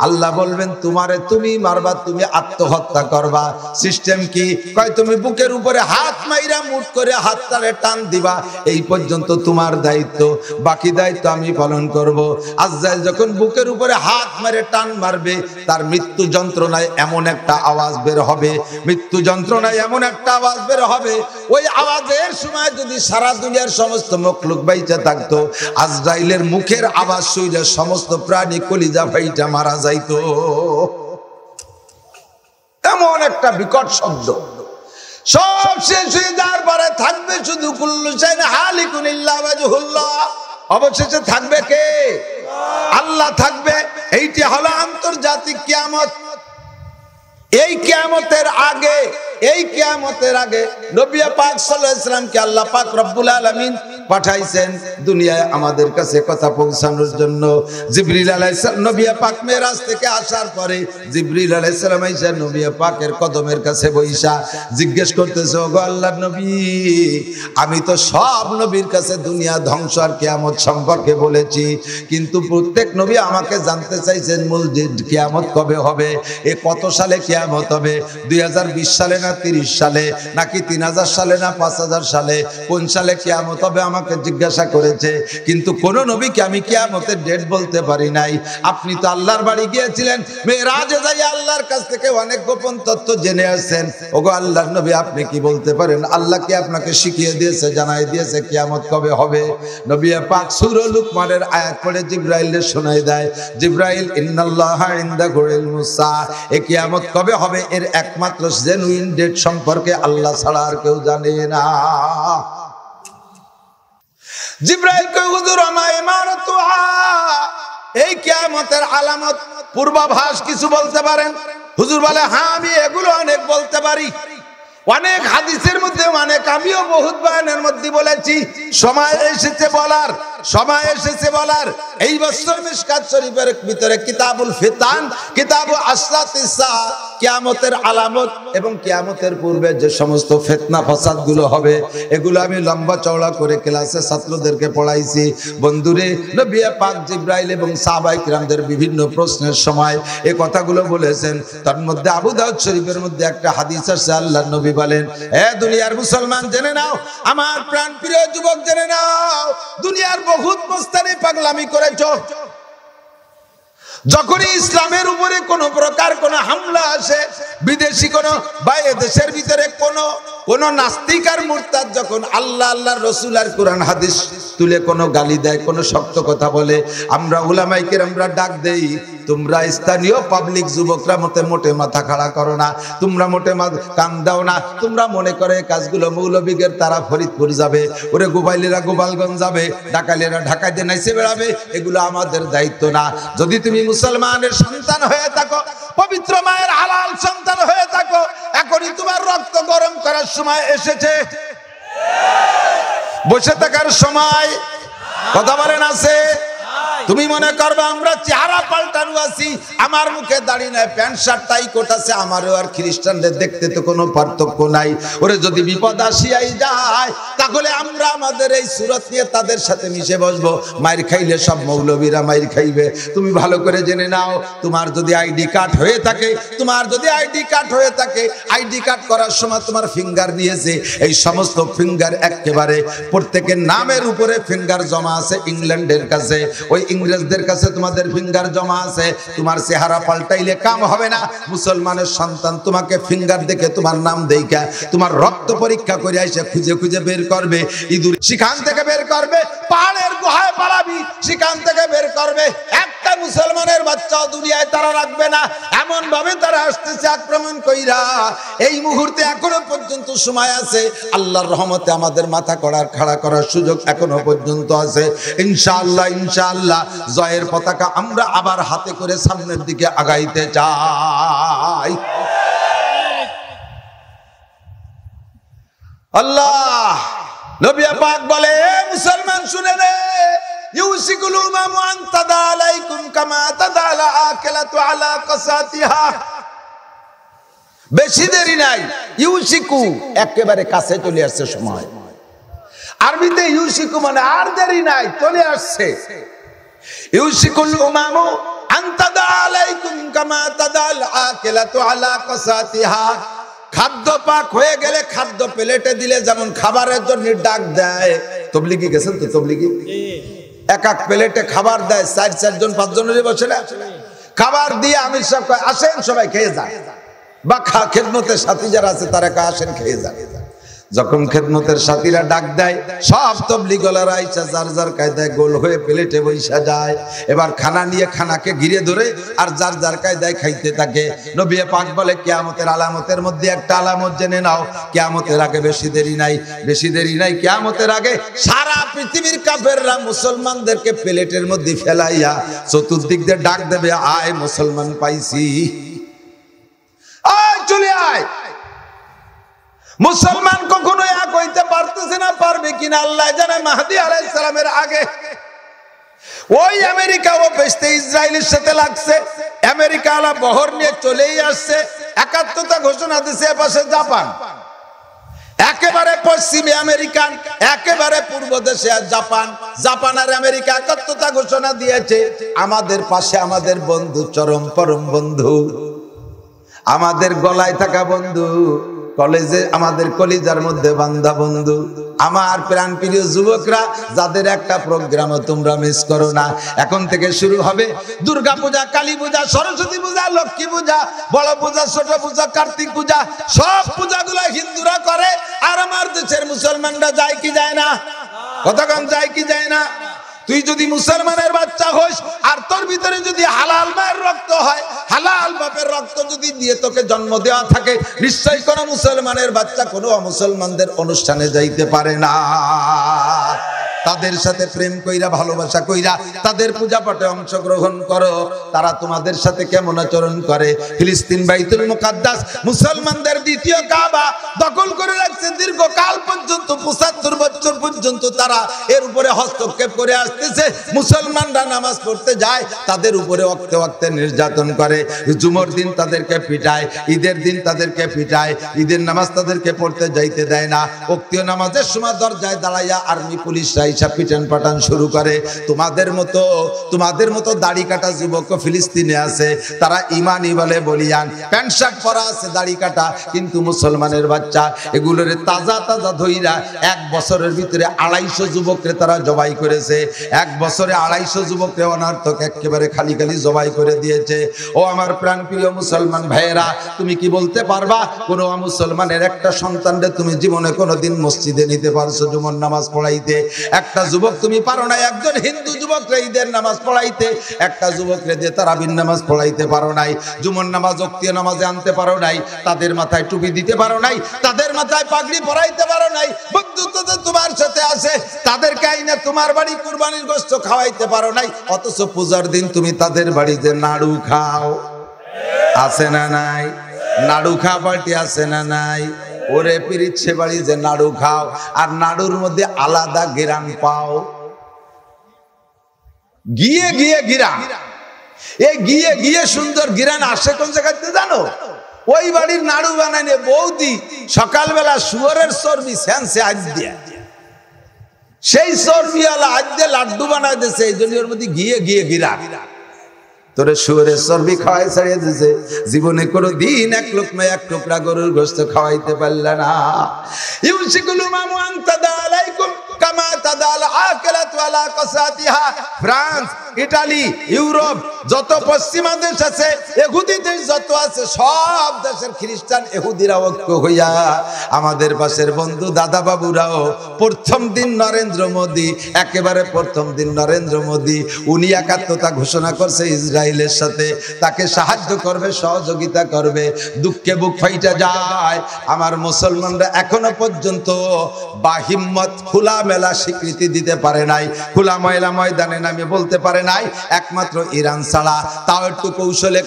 [SPEAKER 1] আল্লাহ বলবেন, তোমারে তুমি মারবা, তুমি আত্মহত্যা করবা। সিস্টেম কি? কয় তুমি বুকের উপরে হাত মাইরা মুট করে হাতটারে টান দিবা, এই পর্যন্ত তোমার দায়িত্ব, বাকি দায়িত্ব আমি পালন করব। আজরাইল যখন বুকের উপরে হাত মেরে টান মারবে, তার মৃত্যু যন্ত্রণায় এমন একটা আওয়াজ বের হবে, মৃত্যু যন্ত্রণায় এমন একটা আওয়াজ বের হবে, ওই আওয়াজের সময় যদি সারা দুনিয়ার সমস্ত মখলুক বাইচা থাকতো, আজরাইলের মুখের আওয়াজ শুনলে সমস্ত প্রাণী কলিজা ফাইটা মারা যাইতো। এমন একটা বিকট শব্দ। সব শেষ হয়ে যাওয়ার পরে থাকবে শুধু কুল্লু শাইইন হালিকুন ইল্লা ওয়াজহুল্লাহ। অবশেষে থাকবে কে? আল্লাহ থাকবে। এইটি হলো আন্তর্জাতিক কিয়ামত। এই কিয়ামতের আগে নবী পাক সাল্লাল্লাহু আলাইহি সাল্লামকে আল্লাহ পাক রব্বুল আলামিন পাঠাইছেন দুনিয়ায় আমাদের কাছে কথা পৌঁছানোর জন্য। জিবরিল আলাইহিস সালাম নবী পাক মেরাজ থেকে আসার পরে জিবরিল আলাইহিস সালাম আইসা নবী পাকের কদমের কাছে বইসা জিজ্ঞেস করতেছে, ওগো আল্লাহর নবী, আমি তো সব নবীর কাছে দুনিয়া ধ্বংস আর কিয়ামত সম্পর্কে বলেছি, কিন্তু প্রত্যেক নবী আমাকে জানতে চাইছেন মূল কিয়ামত কবে হবে, এ কত সালে কিয়ামত হবে, 2020 সালে না 30 সালে নাকি 3000 সালে না 5000 সালে, কোন সালে কিয়ামত হবে আমাকে জিজ্ঞাসা করেছে। কিন্তু কোন নবীকে আমি কিয়ামতের ডেট বলতে পারি নাই। আপনি তো আল্লাহর বাড়ি গিয়েছিলেন, মেরাজে যাই আল্লাহর কাছ থেকে অনেক গোপন তথ্য জেনে আসছেন। ওগো আল্লাহর নবী, আপনি কি বলতে পারেন আল্লাহ কি আপনাকে শিখিয়ে দিয়েছে, জানাই দিয়েছে কিয়ামত কবে হবে? নবী পাক সূরা লুকমানের আয়াত পড়ে জিবরাইলকে শোনায় দেয়, জিবরাইল ইন্নাল্লাহা ইনদাহু ইলমুস সাআ, এই কিয়ামত কবে হবে এর একমাত্র জেনুইন ডেট সম্পর্কে আল্লাহ ছাড়া আর কেউ জানে না। জিবরাইল কয়, হুজুর আমা ইমারাতুহা, এই কিয়ামতের আলামত পূর্বাভাস কিছু বলতে পারেন? হুজুর বলে, হ্যাঁ আমি এগুলো অনেক বলতে পারি, অনেক হাদিসের মধ্যে অনেক, আমিও বহুত বয়ানের মধ্যে বলেছি। সময় এসেছে বলার। এই বছর মিশকাত শরীফের ভিতরে কিতাবুল ফিতান, কিতাবু আসরাতিস সাআ, কিয়ামতের আলামত এবং কিয়ামতের পূর্বে যে সমস্ত ফিতনা ফাসাদ গুলো হবে, এগুলো আমি লম্বা চওড়া করে ক্লাসে ছাত্রদেরকে পড়াইছি। বন্ধুরে, নবী পাক জিবরাইল এবং সাহাবায়ে কিরামদের বিভিন্ন প্রশ্নের সময় এই কথাগুলো বলেছেন। তার মধ্যে আবু দাউদ শরীফের মধ্যে একটা হাদিস আছে, আল্লাহর নবী বলেন, হে দুনিয়ার মুসলমান জেনে নাও, আমার প্রাণ প্রিয় যুবক জেনে নাও, দুনিয়ার বহুত মস্তানি পাগলামি করেছো। যখনই ইসলামের উপরে কোন প্রকার কোন হামলা আসে, বিদেশি কোন বা দেশের ভিতরে কোন নাস্তিক আর মুরতাদ যখন আল্লাহর রাসূল আর কোরআন হাদিস তুলে কোন গালি দেয়, কোন শক্ত কথা বলে, আমরা উলামায়ে কেরামরা ডাক দেই, তোমরা স্থানীয় পাবলিক যুবকরা মোটে মাথা খাড়া করো না, তোমরা মোটে কান দাও না। তোমরা মনে করে কাজগুলো মৌলবীদের তারা ফরিদপুর যাবে, ওরে গোপালীরা গোপালগঞ্জ যাবে, ঢাকাইলেরা ঢাকাইতে নাইছে বেড়াবে, এগুলো আমাদের দায়িত্ব না। যদি তুমি মুসলমানের সন্তান হয়ে থাকো, পবিত্র মায়ের হালাল সন্তান হয়ে থাকো, এখনই তোমার রক্ত গরম করার সময় এসেছে। বসে থাকার সময় কথা বলেন আছে? তুমি মনে করবে আমরা চেহারা পাল্টানো আছি, আমার মুখে দাড়ি নাই, প্যান্ট শার্ট টাই কোট আছে, আমারও আর খ্রিস্টানদের দেখতে তো কোনো পার্থক্য নাই। ওরে যদি বিপদ আসিয়াই যায়, তাহলে আমরা আমাদের এই সুরত নিয়ে তাদের সাথে মিশে বসবো। মাইর খাইলে সব মৌলবীরা মাইর খাইবে। তুমি ভালো করে জেনে নাও, তোমার যদি আইডি কার্ড হয়ে থাকে, আইডি কার্ড করার সময় তোমার ফিঙ্গার দিয়েছে, এই সমস্ত ফিঙ্গার একেবারে প্রত্যেকের নামের উপরে ফিঙ্গার জমা আছে ইংল্যান্ডের কাছে, ওই ইংরেজদের কাছে তোমাদের ফিঙ্গার জমা আছে। তোমার চেহারা পাল্টাইলে কাম হবে না। মুসলমানের সন্তান তোমাকে ফিঙ্গার দেখে, তোমার নাম দেখা, তোমার রক্ত পরীক্ষা করে এসে খুঁজে খুঁজে বের করবে। ইঁদুর সেখান থেকে বের করবে, পাহাড়ের গুহায় পালাবি সেখান থেকে বের করবে। একটা মুসলমানের বাচ্চাও দুনিয়ায় তারা রাখবে না, এমন ভাবে তারা আসতেছে আক্রমণ কইরা। এই মুহূর্তে এখনো পর্যন্ত সময় আছে, আল্লাহর রহমতে আমাদের মাথা খাড়া করার সুযোগ এখনো পর্যন্ত আছে। ইনশাআল্লাহ জয়ের পতাকা আমরা আবার হাতে করে সামনের দিকে আগাইতে চাই। আল্লাহ নবী পাক বলে, মুসলমান শুনে নে, ইউসিকুল উমামু আন তাদা আলাইকুম কামা তাদালা আকিলাতু আলা কাসাতিহা। বেশি দেরি নাই, ইউসিকু একেবারে কাছে চলে আসছে সময়। আরবিতে ইউসিকু মানে আর দেরি নাই, চলে আসছে। ইউসিকুল উমামু আন তাদা আলাইকুম কামা তাদাল আকিলাতু আলা কাসাতিহা। খাদ্য পাক হয়ে গেলে খাদ্য প্লেটে দিলে যেমন খাবারের জন্য ডাক দেয়, তবলিগি গেছেন তো, তবলিগি এক এক প্লেটে খাবার দেয়, 4-4 5 জনেরই বসে না, খাবার দিয়ে আমির সাহেব কয় আসেন সবাই খেয়ে যান, বা খেদমতের সাথী যারা আছে তারা কয় আসেন খেয়ে যান। যখন খেদমতের সাথীরা ডাক দেয় সব তবলিগলারা আইসা যার যার কায়দায় গোল হয়ে প্লেটে বৈশা যায়। এবার খানা নিয়ে খানাকে ঘিরে ধরে আর যার যার কায়দায় খাইতে থাকে। নবী পাক বলে কিয়ামতের আলামতের মধ্যে একটা আলামত জেনে নাও, কিয়ামতের আগে বেশি দেরি নাই, বেশি দেরি নাই, কিয়ামতের আগে সারা পৃথিবীর কাফেররা মুসলমানদেরকে প্লেটের মধ্যে ফেলাইয়া চতুর্দিক দিয়ে ডাক দেবে, আয় মুসলমান পাইছি, আয় চলে আয়। মুসলমান কখনো এক হইতে পারতেছে না, পারবে কিনা আল্লাহ জানে। মাহদী আলাইহিস সালামের আগে ওই আমেরিকা ও বেশতে ইসরায়েলের সাথে লাগছে, আমেরিকা আলা বহর নিয়ে চলেই আসছে, একাত্মতা ঘোষণা দিছে। পাশে জাপান, একেবারে পশ্চিমে আমেরিকান, একেবারে পূর্ব দেশে জাপান, জাপান আর আমেরিকা একাত্মতা ঘোষণা দিয়েছে। আমাদের পাশে আমাদের বন্ধু, চরম পরম বন্ধু, আমাদের গলায় থাকা বন্ধু, কলেজে আমাদের কলিজার মধ্যে বান্ধা বন্ধু, আমার প্রাণ প্রিয় যুবকরা, যাদের একটা প্রোগ্রামও তোমরা মিস করো না। এখন থেকে শুরু হবে দুর্গা পূজা, কালী পূজা, সরস্বতী পূজা, লক্ষ্মী পূজা, বড় পূজা, ছোট পূজা, কার্তিক পূজা, সব পূজাগুলো হিন্দুরা করে। আর আমার দেশের মুসলমানরা যায় কি যায় না? কতক্ষণ যায় কি যায় না? তুই যদি মুসলমানের বাচ্চা হোস আর তোর ভিতরে যদি হালাল মায়ের রক্ত হয়, হালাল বাপের রক্ত যদি দিয়ে তোকে জন্ম দেওয়া থাকে, নিশ্চয়ই কোনো মুসলমানের বাচ্চা কোনো অমুসলমানদের অনুষ্ঠানে যাইতে পারে না। তাদের সাথে প্রেম কইরা, ভালোবাসা কইরা তাদের পূজা পাঠে অংশগ্রহণ করো। তারা তোমাদের সাথে কেমন আচরণ করে? ফিলিস্তিন বাইতুল মুকাদ্দাস মুসলমানদের দ্বিতীয় কাবা দখল করে রাখছে দীর্ঘকাল পর্যন্ত, 75 বছর পর্যন্ত তারা এর উপরে হস্তক্ষেপ করে আসতেছে। মুসলমানরা নামাজ পড়তে যায়, তাদের উপরে ওয়াক্তে ওয়াক্তে নির্যাতন করে। জুমার দিন তাদেরকে পিটায়, ঈদের দিন তাদেরকে পিটায়, ঈদের নামাজ তাদেরকে পড়তে যাইতে দেয় না। ওয়াক্তীয় নামাজের সময় দরজায় দাঁড়াইয়া আর্মি পুলিশরা পিটান পাঠান শুরু করে। তোমাদের মতো দাড়ি কাটা যুবক ফিলিস্তিনে আছে, তারা ইমানি বলে বলিয়ান, প্যান্ট শার্ট পরা আছে, দাড়ি কাটা, কিন্তু মুসলমানের বাচ্চা এগুলোরে তাজা তাজা ধইরা 1 বছরের ভিতরে 250 যুবকরে তারা জবাই করেছে। 1 বছরে 250 যুবকরে অনার্থক একেবারে খালি খালি জবাই করে দিয়েছে। ও আমার প্রাণ প্রিয় মুসলমান ভাইয়েরা, তুমি কি বলতে পারবা কোন মুসলমানের একটা সন্তানরে তুমি জীবনে কোনোদিন মসজিদে নিতে পারছো জুমার নামাজ পড়াইতে? একটা যুবক তুমি পারো না একজন হিন্দু যুবকরে ঈদের নামাজ পড়াইতে, একটা যুবকরে দিয়ে তারাবির নামাজ পড়াইতে পারো নাই, জুমার নামাজ ওয়াক্তীয় নামাজে আনতে পারো নাই, তাদের মাথায় টুপি দিতে পারো নাই, তাদের মাথায় পাগড়ি পরাইতে পারো নাই। বন্ধুত্ব তো তোমার সাথে আছে, তাদেরকে আইনা তোমার বাড়ি কুরবানির গোশত খাওয়াইতে পারো নাই, অথচ পূজার দিন তুমি তাদের বাড়িতে নাড়ু খাও। আছে না নাই? নাড়ু খাওয়া পার্টি আছে না নাই? ওরে পিরিচ্ছে বাড়ি যে নাড়ু খাও, আর নাড়ুর মধ্যে আলাদা গিরান পাও। গিয়ে গিয়ে গিরান, এই গিয়ে গিয়ে সুন্দর গিরান আসে কোন জায়গাতে জানো? ওই বাড়ির নাড়ু বানাইনে বৌদি সকালবেলা শুয়োরের চর্বি সেন্সে আজ দিয়া, সেই চর্বিওয়ালা আজ দিয়ে লাড্ডু বানাই দিয়েছে, এই জন্য ওর মধ্যে গিয়ে গিয়ে গিরান। তোরে শুয়োরের চর্বি খাওয়াই ছাড়িয়ে দিয়েছে, জীবনে কোনো দিন 1 লোকমা 1 টুকরা গরুর গোশত খাওয়াইতে পারলে না। ইউসিকুল মামু আনতাদা আলাইকুম কামা তাদাল আকিলাত ওয়ালা কাসাতিহা। ফ্রান্স, ইটালি, ইউরোপ যত পশ্চিমা দেশ আছে, ইহুদি দেশ যত আছে, সব দেশের খ্রিস্টান ইহুদিরা ঐক্য হইয়া আমাদের পাশের বন্ধু দাদা বাবুরাও প্রথম দিন নরেন্দ্র মোদী, একেবারে প্রথম দিন নরেন্দ্র মোদী উনি একাত্মতা ঘোষণা করছে ইসরায়েলের সাথে, তাকে সাহায্য করবে, সহযোগিতা করবে। দুঃখে বুক ফাইটা যায়, আমার মুসলমানরা এখনো পর্যন্ত বাহিম্মত খোলা মেলা স্বীকৃতি দিতে পারে নাই, খোলা ময়লা ময়দানে নামে বলতে পারে নাই, একমাত্র ইরান ছাড়া। তাও একটু কৌশলে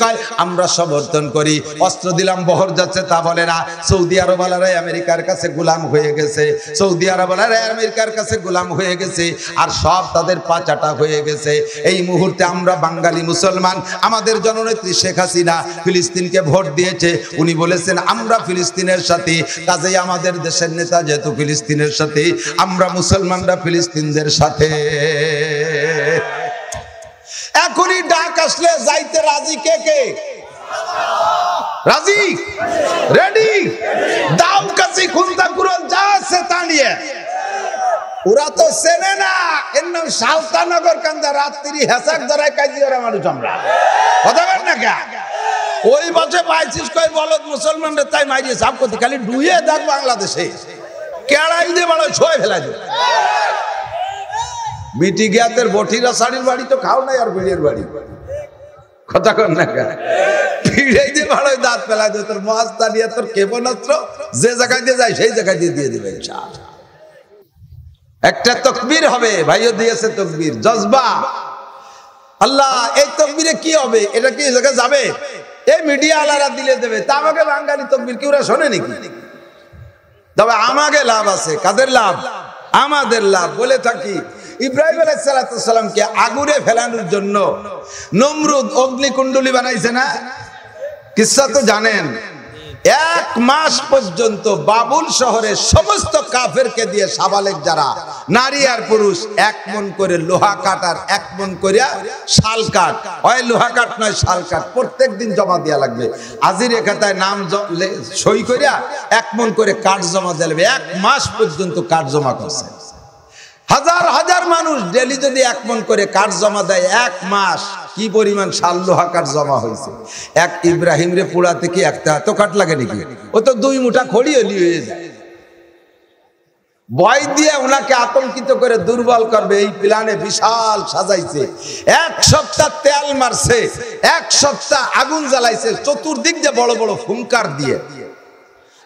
[SPEAKER 1] কয়, আমরা সমর্থন করি, অস্ত্র দিলাম বহর যাচ্ছে তা বলে না। সৌদি আরবালারাই আমেরিকার কাছে গোলাম হয়ে গেছে, সৌদি আরবালারাই আমেরিকার কাছে গোলাম হয়ে গেছে, আর সব তাদের পাচাটা হয়ে গেছে। এই মুহূর্তে আমরা বাঙালি মুসলমান, আমাদের জননেত্রী শেখ হাসিনা ফিলিস্তিনকে ভোট দিয়েছে, উনি বলেছেন আমরা ফিলিস্তিনের সাথে, কাজেই আমাদের দেশের নেতা যেহেতু ফিলিস্তিনের সাথে, আমরা মুসলমানরা ফিলিস্তিনদের সাথে। এখনই ডাক আসলে যাইতে রাজি কে কে? রাজি, রেডি, দাও কাছে খুলতা কুরল যা আছে তা নিয়ে। ওরা তো চেনে না, এর নাম সালতানগর কান্দা, রাত্রি হেসাক ধরায় কাজি ওরা মানুষ আমরা, কথা বল না কে? ওই বছর পাইছিস কই বলদ মুসলমানরা তাই মারিয়ে সাপ করতে, খালি ডুয়ে দেখ বাংলাদেশে কেড়াই দিয়ে বড় ছয় ফেলা যায়। বিটি গিয়াতের বটিরা শাড়ির বাড়ি তো খাও নাই, আর বিড়ির বাড়ি, কথা কর না কে? পিড়াই দিয়ে বড় দাঁত ফেলা যায়, তোর মহাস্তা নিয়ে তোর ক্ষেপণাস্ত্র যে জায়গায় দিয়ে যায় সেই জায়গায় দিয়ে দিবে। একটা তকবীর হবে, ভাইও দিয়েছে তকবীর, জজবা। আল্লাহ, এই তকবীরে কি হবে? এটা কি জায়গায় যাবে? এই মিডিয়া আলারা দিলে দেবে, তা আমাকে বাঙালি তকবীর কি ওরা শোনে নাকি? তবে আমাকে লাভ আছে। কাদের লাভ? আমাদের লাভ। বলে থাকি ইব্রাহিম আলাইহিস সালামকে আগুনে ফেলানোর জন্য নমরুদ অগ্নিকুণ্ডলী বানাইছে না? কিসসা তো জানেন। 1 মাস পর্যন্ত বাবুল শহরের সমস্ত কাফেরকে দিয়ে সাবালেক যারা নারী আর পুরুষ 1 মণ করে লোহা কাঠ আর 1 মণ করে শাল কাঠ, হয় লোহা কাঠ নয় শাল কাঠ, প্রত্যেক দিন জমা দেওয়া লাগবে। আজির খাতায় নাম সই করিয়া 1 মণ করে কাঠ জমা দেওয়া লাগবে। 1 মাস পর্যন্ত কাঠ জমা করছে। হাজার হাজার মানুষ ডেলি যদি 1 মণ করে কাঠ জমা দেয়, 1 মাস কি পরিমাণ শাল লোহা কাঠ জমা হয়েছে। এক ইব্রাহিম রে পোড়াতে কি একটা এত কাঠ লাগে নাকি? ও তো 2 মুঠা খড়ি হয়ে যায়। ভয় দিয়ে ওনাকে আতঙ্কিত করে দুর্বল করবে এই প্ল্যানে বিশাল সাজাইছে। 1 সপ্তাহ তেল মারছে, 1 সপ্তাহ আগুন জ্বালাইছে, চতুর্দিক দিয়ে বড় বড় ফুঙ্কার দিয়ে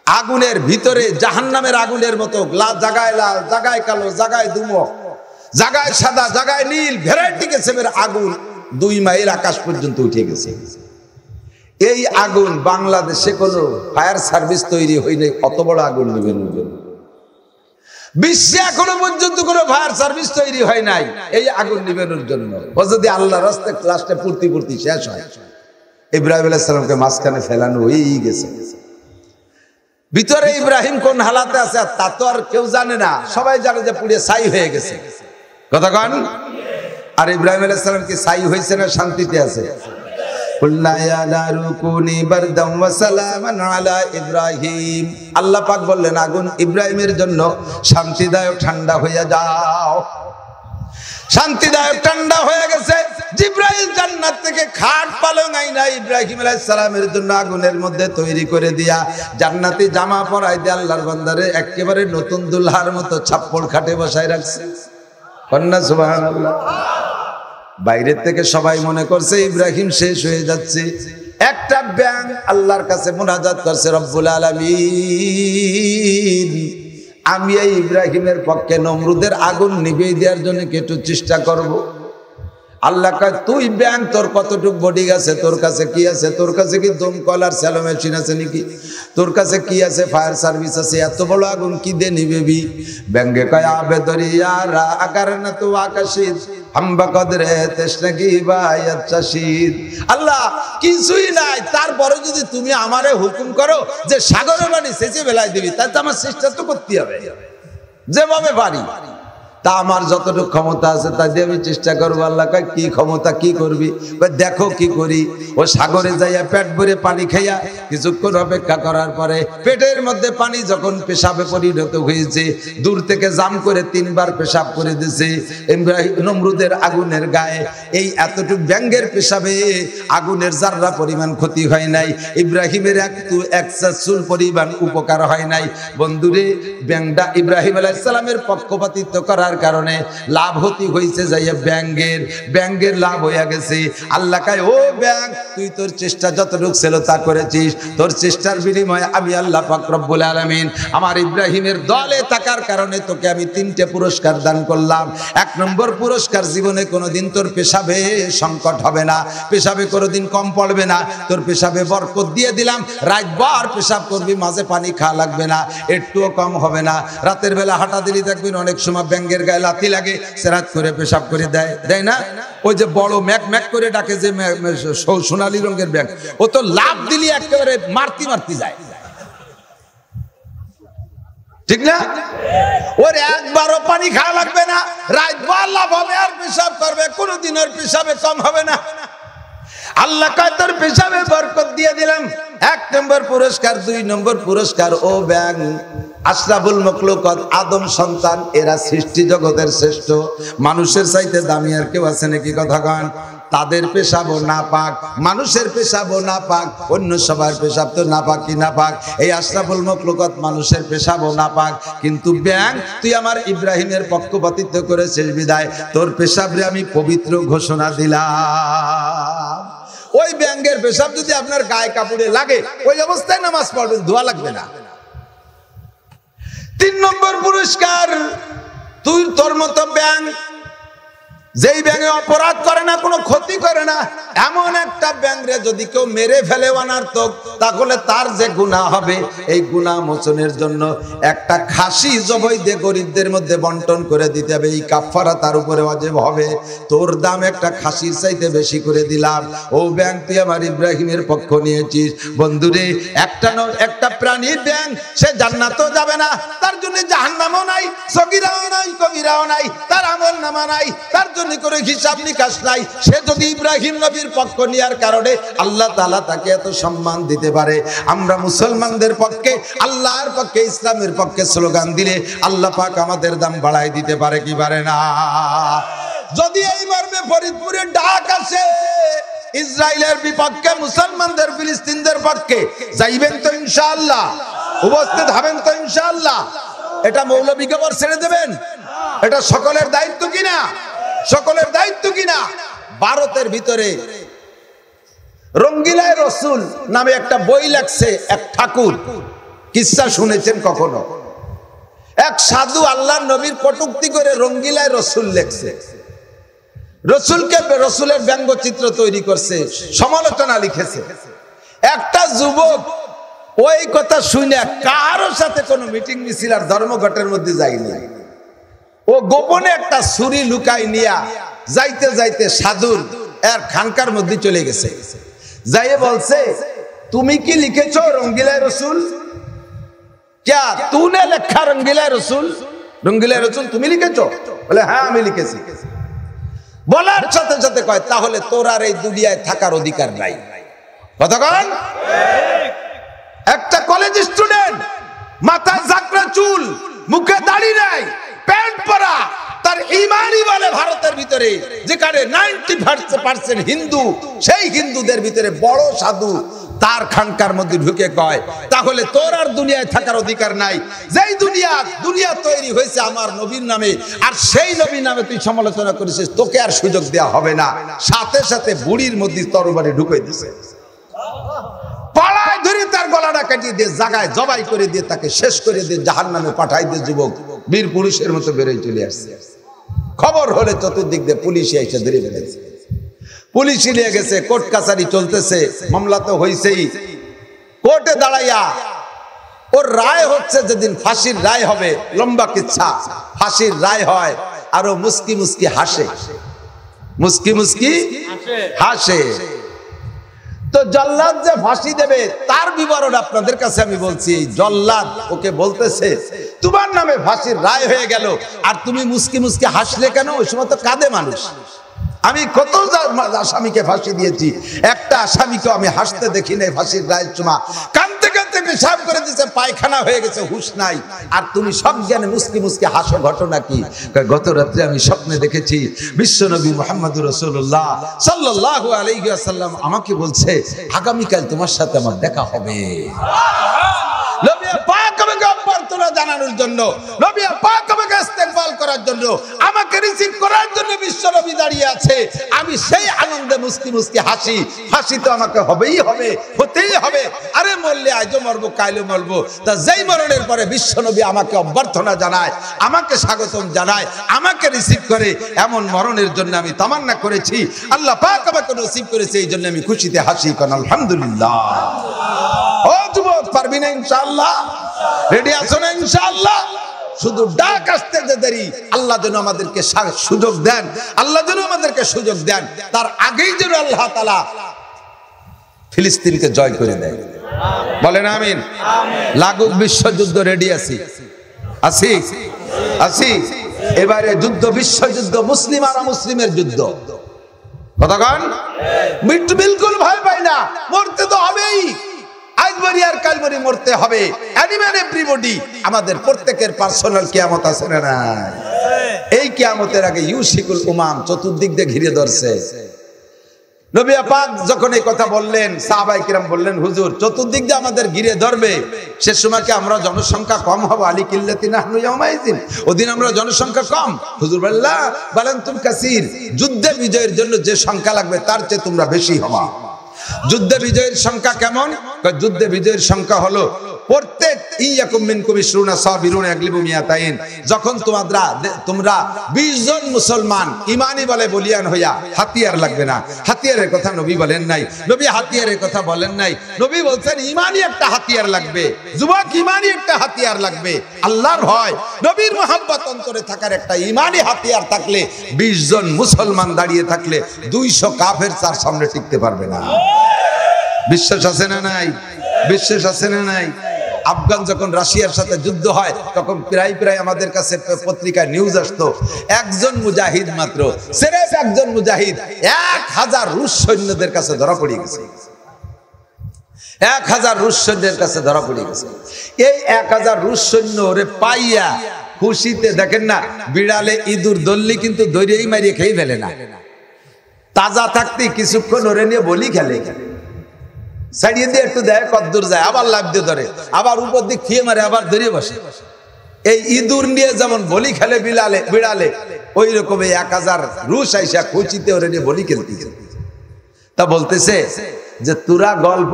[SPEAKER 1] আগুনের ভিতরে জাহান্নামের আগুনের মতো, জাগায় লাল, জাগায় কালো, জাগায় ধুমো, জাগায় সাদা, জাগায় নীল, ভ্যারাইটি কিসমের আগুন 2 মাইল আকাশ পর্যন্ত উঠে গেছে। এই আগুন বাংলাদেশে কোনো ফায়ার সার্ভিস তৈরি হয়নি, অত বড় আগুন নিবেন। বিশ্বে এখনো পর্যন্ত কোনো ফায়ার সার্ভিস তৈরি হয় নাই এই আগুন নিবেনোর জন্য। ও যদি আল্লাহর রাস্তায় ক্লাসটা পূর্তি শেষ হয়, ইব্রাহিম আলাইহিস সালামকে মাঝখানে ফেলানো হয়েই গেছে। ভিতরে ইব্রাহিম কোন হালাতে আছে তা তো আর কেউ জানে না, সবাই জানে যে পুড়ে ছাই হয়ে গেছে, কথা কন। আর ইব্রাহিম আলাইহিস সালাম কি ছাই হয়েছে না শান্তিতে আছে? আল্লাহ পাক বললেন আগুন ইব্রাহিমের জন্য শান্তিদায়ক ঠান্ডা হয়ে যাও। শান্তিদায়ক ঠান্ডা হয়ে গেছে। জিব্রাইল জান্নাত থেকে খাট পালং আইনা ইব্রাহিম আলাইহিস সালামের জন্য আগুনের মধ্যে তৈরি করে দিয়া জান্নাতি জামা পরাই দিয়ে আল্লাহর বান্দারে একেবারে নতুন দুলহার মতো ছাপ্পড় খাটে বসায় রাখছে। কন্যা সুবহানাল্লাহ। বাইরের থেকে সবাই মনে করছে ইব্রাহিম শেষ হয়ে যাচ্ছে। একটা ব্যাঙ আল্লাহর কাছে মুনাজাত করছে, রব্বুল আলামিন, আমি এই ইব্রাহিমের পক্ষে নমরুদের আগুন নিভিয়ে দেওয়ার জন্য একটু চেষ্টা করব। আল্লাহ কয়, তুই ব্যাং, তোর কতটুক বডি আছে, তোর কাছে কি আছে? তোর কাছে কি দমকল আর স্যালো মেশিন আছে নাকি? তোর কাছে কি আছে? ফায়ার সার্ভিস আছে? এত বড় আগুন কি দিয়ে নিবেবি? ব্যাঙ্গে কয়, আবে দরিয়ারা আকার না তো আকাশিদ হাম্বা কদরে তেষ্টা কি বায়াত চাষিদ। আল্লাহ কিছুই নাই, তারপরে যদি তুমি আমারে হুকুম করো যে সাগরের পানি সেচে বেলায় দিবি, তাই তো আমার চেষ্টা তো করতে হবে যেভাবে পারি। তা আমার যতটুকু ক্ষমতা আছে তা দিয়ে আমি চেষ্টা করবো। আল্লাহ কয়, কি ক্ষমতা, কি করবি? দেখো কি করি। ও সাগরে যাইয়া পেট ভরে পানি খাইয়া কিছুক্ষণ অপেক্ষা করার পরে পেটের মধ্যে পানি যখন পেশাবে পরিণত হয়েছে, দূর থেকে জাম করে 3 বার পেশাব করে দিয়েছে। নমরুদের আগুনের গায়ে এই এতটুকু ব্যাঙ্গের পেশাবে আগুনের জাররা পরিমাণ ক্ষতি হয় নাই, ইব্রাহিমের এক চুল পরিমাণ উপকার হয় নাই। বন্ধুরে, ব্যাংটা ইব্রাহিম আলাইহিস সালামের পক্ষপাতিত্ব করার কারণে লাভ হতে হয়েছে যাইয়া ব্যাঙ্গের লাভ হইয়া গেছে। আল্লাহ কয়, ও ব্যাং, তুই তোর চেষ্টা যতটুকু ছিল তা করেছিস, তোর চেষ্টার বিনিময়ে আমি আল্লাহ পাক রব্বুল আলামিন আমার ইব্রাহিমের দলে থাকার কারণে তোকে আমি 3টে পুরস্কার দান করলাম। 1 নম্বর পুরস্কার, জীবনে কোনোদিন তোর পেশাবে সংকট হবে না, পেশাবে কোনোদিন কম পড়বে না, তোর পেশাবে বরকত দিয়ে দিলাম। রাতভর পেশাব করবি, মাঝে পানি খাওয়া লাগবে না, একটুও কম হবে না। রাতের বেলা হাঁটা দিলি দেখবেন অনেক সময় ব্যাঙ্গের গায়ে লাথি লাগে, সেরাত করে পেশাব করে দেয় না? ওই যে বড় ম্যাক ম্যাক করে ডাকে যে সোনালী রঙের ব্যাং, ও তো লাভ দিলি একেবারে মারতি যায়, ঠিক না? ওর একবারও পানি খাওয়া লাগবে না, রাতভর লাভ হবে আর পেশাব করবে, কোনোদিন ওর পেশাবে কম হবে না। আল্লাহ কয় তোর পেশাবে বরকত দিয়ে দিলাম। 1 নম্বর পুরস্কার, 2 নম্বর পুরস্কার, ও ব্যাং আশরাফুল মখলুকাত, আদম সন্তান, এরা সৃষ্টি জগতের শ্রেষ্ঠ, মানুষের চাইতে দামি আর কেউ আছে নাকি? কথা কন। তাদের পেশাবও নাপাক, মানুষের পেশাবও নাপাক, অন্য সবার পেশাব তো নাপাক কি নাপাক। এই আশরাফুল মখলুকাত মানুষের পেশাবও নাপাক, কিন্তু ব্যাং তুই আমার ইব্রাহিমের পক্ষপাতিত্ব করেছিস বিদায় তোর পেশাবরে আমি পবিত্র ঘোষণা দিলাম। ওই ব্যাঙের পেশাব যদি আপনার গায়ে কাপড়ে লাগে, ওই অবস্থায় নামাজ পড়বেন, ধোয়া লাগবে না। 3 নম্বর পুরস্কার, তুই তোর মতো ব্যাঙ, যেই ব্যাঙে অপরাধ করে না, কোনো ক্ষতি করে না, এমন একটা ব্যাঙরে যদি কেউ মেরে ফেলে অনার্থক, তাহলে তার যে গুনাহ হবে, এই গুনাহ মোচনের জন্য একটা খাসি জবাই দিয়ে গরিবদের মধ্যে বন্টন করে দিতে হবে। এই কাফারা তার উপরে ওয়াজিব হবে। তোর দাম একটা খাসির চাইতে বেশি করে দিলাম। ও ব্যাঙ তুই আমার ইব্রাহিমের পক্ষ নিয়েছিস। বন্ধুরে, একটা প্রাণীর ব্যাঙ, সে জান্নাতও যাবে না, তার জন্য জাহান্নামও নাই, সগীরাও নাই, কবিরাও নাই, তার আমল নামা নাই, তার করে হিসাব নিকাশ নাই। সে যদি ইব্রাহিম নবীর পক্ষ নেওয়ার কারণে আল্লাহ তাআলা তাকে এত সম্মান দিতে পারে। আমরা মুসলমানদের পক্ষে, আল্লাহর পক্ষে, ইসলামের পক্ষে স্লোগান দিলে আল্লাহ পাক আমাদের দাম বাড়াই দিতে পারে কি পারে না? যদি এই মর্মে ফরিদপুরে ডাক আসে ইসরায়েলের বিপক্ষে, মুসলমানদের ফিলিস্তিনদের পক্ষে, যাইবেন তো ইনশাআল্লাহ? উপস্থিত হবেন তো ইনশাআল্লাহ? এটা মৌলবীকে বর ছেড়ে দেবেন? এটা সকলের দায়িত্ব কিনা? সকলের দায়িত্ব কিনা? ভারতের ভিতরে রঙ্গিলায় রসুল নামে একটা বই লেখছে এক ঠাকুর। কিসসা শুনেছেন কখনো? এক সাধু আল্লাহর নবীর কটূক্তি করে রঙ্গিলায় রসুল লেখছে। রসুলকে, রসুলের ব্যঙ্গচিত্র তৈরি করছে, সমালোচনা লিখেছে। একটা যুবক ওই কথা শুনে কারোর সাথে কোনো মিটিং মিছিল আর ধর্মঘটের মধ্যে যায়নি। ও গোপনে একটা ছুরি লুকাই নিয়া যাইতে যাইতে সাধুর এর খানকার মধ্যে চলে গেছে। যাইয়ে বলছে, তুমি কি লিখেছো রঙ্গিলায় রসুল? क्या तूने लिखा रंगीला रसूल? रंगीला रसूल তুমি লিখেছো? বলে হ্যাঁ আমি লিখেছি। বলার সাথে সাথে কয়, তাহলে তোর আর এই দুনিয়ায় থাকার অধিকার নাই। কতক্ষণ? একটা কলেজ স্টুডেন্ট, মাথায় জাকরা চুল, মুখে দাড়ি নাই, প্যান্ট পরা, তার ইমানই বলে ভারতের ভিতরে যেখানে 90% হিন্দু, সেই হিন্দুদের ভিতরে বড় সাধু তার খানকার মধ্যে ঢুকে কয়, তাহলে তোর আর দুনিয়ায় থাকার অধিকার নাই। যেই দুনিয়া তৈরি হয়েছে আমার নবীর নামে, আর সেই নবীর নামে তুই সমালোচনা করেছিস, তোকে আর সুযোগ দেওয়া হবে না। সাথে সাথে বুড়ির মধ্যে তরবারি ঢুকে দিছে, পাড়ায় ধরে তার গলাটা কাটিয়ে দিয়ে জায়গায় জবাই করে দিয়ে তাকে শেষ করে দিয়ে জাহান্নামে পাঠাই দিয়ে যুবক বীর পুরুষের মতো বেরোয় চলে আসছে। খবর হলে চতুর্দিক দিয়ে পুলিশে এসে ধরে ফেলেছে। পুলিশ নিয়ে গেছে, কোর্ট কাছারি চলতেছে, মামলা তো হয়েছেই। কোর্টে দাঁড়াইয়া ওর রায় হচ্ছে, যেদিন ফাঁসির রায় হবে, লম্বা কিচ্ছা, ফাঁসির রায় হয়, আরো মুস্কি মুস্কি হাসে, মুস্কি মুস্কি হাসে। তো জল্লাদ যে ফাঁসি দেবে তার বিবরণ আপনাদের কাছে আমি বলছি। জল্লাদ ওকে বলতেছে, তোমার নামে ফাঁসির রায় হয়ে গেল, আর তুমি মুস্কি মুস্কি হাসলে কেন? ওই সময় তো কাঁদে মানুষ। আমি কত আসামিকে ফাঁসি দিয়েছি, একটা আসামিকে আমি হাসতে দেখি নাই ফাঁসির রায়ের সময়। কাঁদতে কাঁদতে পেশাব করে দিয়েছে, পায়খানা হয়ে গেছে, হুঁশ নাই, আর তুমি সব জ্ঞানে মুস্কি মুস্কি হাসো। ঘটনা কি? গত রাত্রে আমি স্বপ্নে দেখেছি বিশ্বনবী মুহাম্মদুর রাসূলুল্লাহ সাল্লাল্লাহু আলাইহি ওয়াসাল্লাম আমাকে বলছে, আগামীকাল তোমার সাথে আমার দেখা হবে। নবী পাক আমাকে অভ্যর্থনা জানানোর জন্য, নবী পাক আমাকে ইস্তেকবাল করার জন্য, আমাকে রিসিভ করার জন্য বিশ্বনবী দাঁড়িয়ে আছে। আমি সেই আনন্দে মুস্কি মুস্কি হাসি। ফাঁসি তো আমাকে হবেই হবে, হতেই হবে। আরে মরলে আজও মরবো, কাইলেও মরবো। তা যেই মরণের পরে বিশ্বনবী আমাকে অভ্যর্থনা জানায়, আমাকে স্বাগতম জানায়, আমাকে রিসিভ করে, এমন মরণের জন্য আমি তামান্না করেছি। আল্লাহ পাক আমাকে নসিব করেছে, এই জন্য আমি খুশিতে হাসি। কারণ আলহামদুলিল্লাহ। ও যুবক, পারবি না ইনশাআল্লাহ? রেডি আছো না ইনশাআল্লাহ? শুধু ডাক আসতে যে দেরি, আল্লাহ যেন আমাদেরকে সুযোগ দেন, আল্লাহ যেন আমাদেরকে সুযোগ দেন। তার আগেই যেন আল্লাহ তাআলা ফিলিস্তিনকে জয় করে দেয়। বলেন আমিন। লাগুক বিশ্বযুদ্ধ, রেডি আছি, আছি, আছি। এবারে যুদ্ধ, বিশ্বযুদ্ধ, মুসলিম আর অমুসলিমের যুদ্ধ। কতক্ষণ? মৃত্যু বিলকুল ভয় পাই না, মরতে তো হবেই। আজ মরি আর কাল মরি, মরতে হবে। Animal everybody. আমাদের প্রত্যেকের পার্সোনাল কিয়ামত আছে না নাই? এই কিয়ামতের আগে ইউসিকুল উমাম চতুর্দিক দিয়ে ঘিরে ধরছে। নবী পাক যখন এই কথা বললেন, সাহাবায়ে কিরাম বললেন, হুজুর চতুর্দিক দিয়ে আমাদের ঘিরে ধরবে, সে সময় কি আমরা জনসংখ্যা কম হব? আলী কিল্লাতি নাহনু ইয়াউমাইযিন, ওদিন আমরা জনসংখ্যা কম। হুজুর বলেন তুম কাসীর, যুদ্ধে বিজয়ের জন্য যে সংখ্যা লাগবে তার চেয়ে তোমরা বেশি হবা। যুদ্ধে বিজয়ের সংখ্যা কেমন? যুদ্ধে বিজয়ের সংখ্যা হলো প্রত্যেক ইয়াকুম মিনকুম 20 সাবিরুন ইয়াগলিবু মিয়াতাইন, যখন তোমরা 20 জন মুসলমান ঈমানি বলে বলিয়ান হইয়া, হাতিয়ার লাগবে না। হাতিয়ারের কথা নবী বলেন নাই, নবী হাতিয়ারের কথা বলেন নাই। নবী বলছেন ঈমানি একটা হাতিয়ার লাগবে, যুবক ঈমানি একটা হাতিয়ার লাগবে, আল্লাহর ভয়, নবীর মহব্বত অন্তরে থাকার একটা ঈমানি হাতিয়ার থাকলে 20 জন মুসলমান দাঁড়িয়ে থাকলে 200 কাফের তার সামনে টিকতে পারবে না। বিশ্বাস আছে না নাই? বিশ্বাস আছে না নাই? আফগান যখন রাশিয়ার সাথে যুদ্ধ হয় তখন প্রায় আমাদের কাছে পত্রিকায় নিউজ আসতো, একজন মুজাহিদ মাত্র, সিরেফ একজন মুজাহিদ 1000 রুশ সৈন্যদের কাছে ধরা পড়ে গেছে। 1000 রুশ সৈন্যদের কাছে ধরা পড়ে গেছে। এই 1000 রুশ সৈন্য ওরে পাইয়া খুশিতে, দেখেন না, বিড়ালে ইঁদুর দল্লি কিন্তু দৌড়িয়েই মারিয়ে খেয়ে ফেলে না, তাজা থাকতে কিছুক্ষণ ওরে নিয়ে বলি খেলে, ছাড়িয়ে দিয়ে একটু দেয়, কদ্দূর যায়, আবার লাফ দিয়ে ধরে, আবার উপর দিক ফিয়ে মারে, আবার ধরিয়ে বসে। এই ইঁদুর নিয়ে যেমন বলি খেলে বিড়ালে, ওই রকম 1000 রুশ আইসা খুচিতে ওরে নিয়ে বলি খেলতে। তা বলতেছে যে তোরা গল্প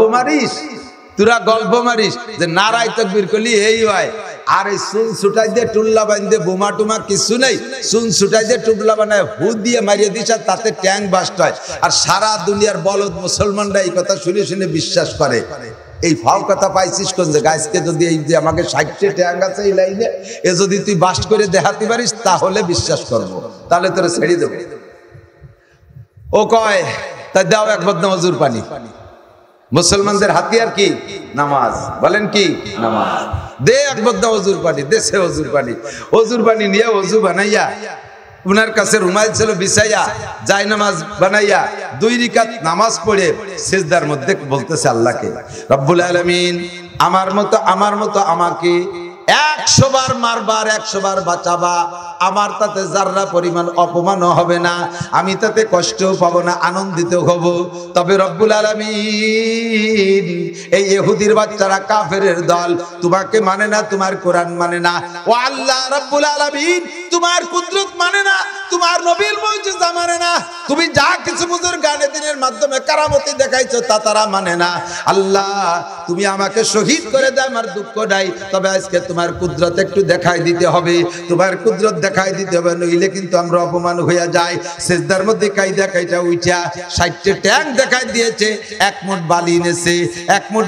[SPEAKER 1] মারিস যে নারায় তাকবীর করলি এই হয়, আর এই সুন ছুটাই দিয়ে টুল্লা বান্ধে বোমা টুমা কিছু নেই, সুন ছুটাই দিয়ে টুল্লা বানায় হু দিয়ে মারিয়ে দিস, আর তাতে ট্যাঙ্ক বাস্ট হয়। আর সারা দুনিয়ার বলদ মুসলমানরা এই কথা শুনে শুনে বিশ্বাস করে। এই ফাও কথা পাইছিস কোন যে গাছকে যদি এই যে আমাকে 60টা ট্যাঙ্ক আছে এই লাইনে, এ যদি তুই বাস্ট করে দেখাতে পারিস তাহলে বিশ্বাস করবো, তাহলে তোরা ছেড়ে দেবো। ও কয় তা দাও এক বদনা ওজুর পানি। মুসলমানদের হাতিয়ার কি? নামাজ। বলেন কি? নামাজ। দে এক বদনা ওজুর পানি, দেশে ওজুর পানি নিয়ে ওজু বানাইয়া, উনার কাছে রুমাল ছিল বিছাইয়া, জায় নামাজ বানাইয়া 2 রাকাত নামাজ পড়ে সিজদার মধ্যে বলতেছে আল্লাহকে, রব্বুল আলামিন আমার মতো আমাকে 100 বার মারবার, 100 বার বাঁচাবা, আমার তাতে যাররা পরিমাণ অপমানও হবে না, আমি তাতে কষ্টও পাবো না, আনন্দিত হব। তবে রব্বুল আলামিন এই ইহুদির বাচ্চারা, কাফেরের দল, তোমাকে মানে না, তোমার কোরআন মানে না, ও আল্লাহ রব্বুল আলামিন তোমার কুদরত মানে না, তোমার নবীর মুজিজা মানে না, তুমি যা কিছু বুজুর্গানে দিনের মাধ্যমে কারামতি দেখাইছো তা তারা মানে না। আল্লাহ তুমি আমাকে শহীদ করে দাও, আমার দুঃখ নাই, তবে আজকে তোমার কুদরত একটু দেখাই দিতে হবে, তোমার কুদরত দেখাই দিতে হবে, নইলে কিন্তু আমরা অপমান হইয়া যাই। সিজদার মধ্যে কাইটা উইঠা 60টা ট্যাঙ্ক দেখাই দিয়েছে, 1 মুঠ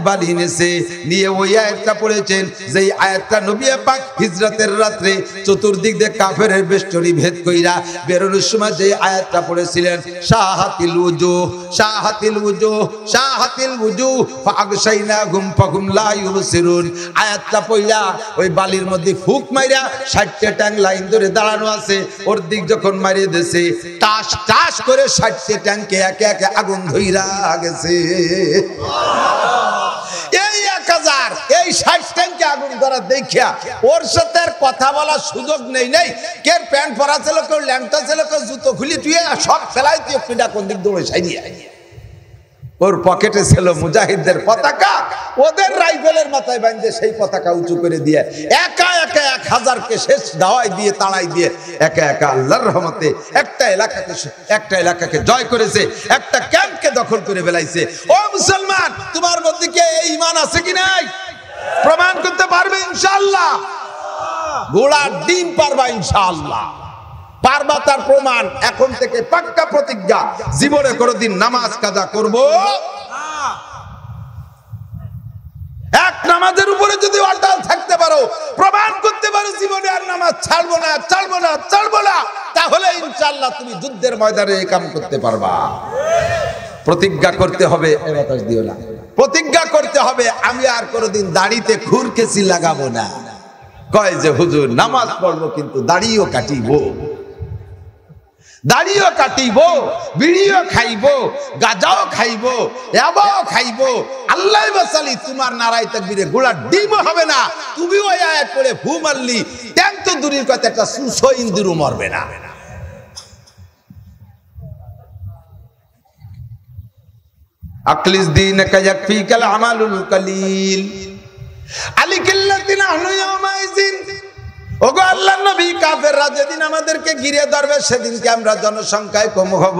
[SPEAKER 1] বালি এনেছে, নিয়ে ওই আয়াতটা পড়েছেন, যেই আয়াতটা নবী পাক হিজরতের রাত্রে চতুর্দিক দিয়ে কাফেরের বেষ্টনী ভেদ কইরা বেরোনোর সময় যে আয়াতটা পড়েছিলেন, শাহাতিল উজু ফাগশাইনাহুম ফাহুম লা ইউবসিরুন, আয়াতটা পড়া ওই বালির মধ্যে ফুক মাইরা 60টা ট্যাঙ্ক লাইন ধরে দাঁড়ানো আছে, ওর দিক যখন মারিয়ে দিয়েছে, টাস করে 60টা ট্যাঙ্কে একে একে আগুন ধইরা গেছে। এই 1000 এই 60 ট্যাঙ্কে আগুন ধরা দেখিয়া ওর সাথে আর কথা বলার সুযোগ নেই। কে প্যান্ট পরা ছিল, কেউ ল্যাংটা ছিল, কেউ জুতো খুলি তুই সব ফেলাই তুই পিঠা কোন দিক দৌড়ে সাইনিয়ে। ওর পকেটে ছিল মুজাহিদদের পতাকা, ওদের রাইফেলের মাথায় বাঁধে সেই পতাকা উঁচু করে দিয়ে একা 1000কে শেষ দাওয়াই দিয়ে তাড়াই দিয়ে একা আল্লাহর রহমতে একটা এলাকাকে জয় করেছে, একটা ক্যাম্পকে দখল করে ফেলাইছে। ও মুসলমান, তোমার মধ্যে কি এই ঈমান আছে কি নাই? প্রমাণ করতে পারবে ইনশাআল্লাহ? ঘোড়ার ডিম পারবা ইনশাআল্লাহ, পারবা। তার প্রমাণ এখন থেকে পাক্কা প্রতিজ্ঞা, জীবনে কোনোদিন নামাজ কাজা করব এক নামাজের উপরে যদি অটল থাকতে পারো, প্রমাণ করতে পারো জীবনে আর নামাজ ছাড়বো না, তাহলে ইনশাআল্লাহ তুমি যুদ্ধের ময়দানে এই কাম করতে পারবা। প্রতিজ্ঞা করতে হবে, বাতাস দিও না, প্রতিজ্ঞা করতে হবে আমি আর কোনোদিন দাড়িতে খুরকেসি লাগাবো না। কয় যে হুজুর নামাজ পড়বো কিন্তু দাড়িও কাটিব। দাড়িও কাটিব, বিড়িও খাইব, গাজাও খাইব, এবাও খাইব, আল্লাহ বাসালি, তোমার নারায় তাকবীরে গোড়া ডিম হবে না। তুমি ওই আয়াত পড়ে ভু মারলি, ট্যাং তো দূরের কথা, একটা সুসো ইন্দুরও মরবে না। আকলিস দীনকা ইয়াকফিকাল আমালুল কলিল আলিকাল্লাযিনা আহলু ইয়াউমাইযিন। ওগো আল্লাহর নবী, কাফেররা যেদিন আমাদেরকে ঘিরে ধরবে সেদিনকে আমরা জনসংখ্যায় কম হব।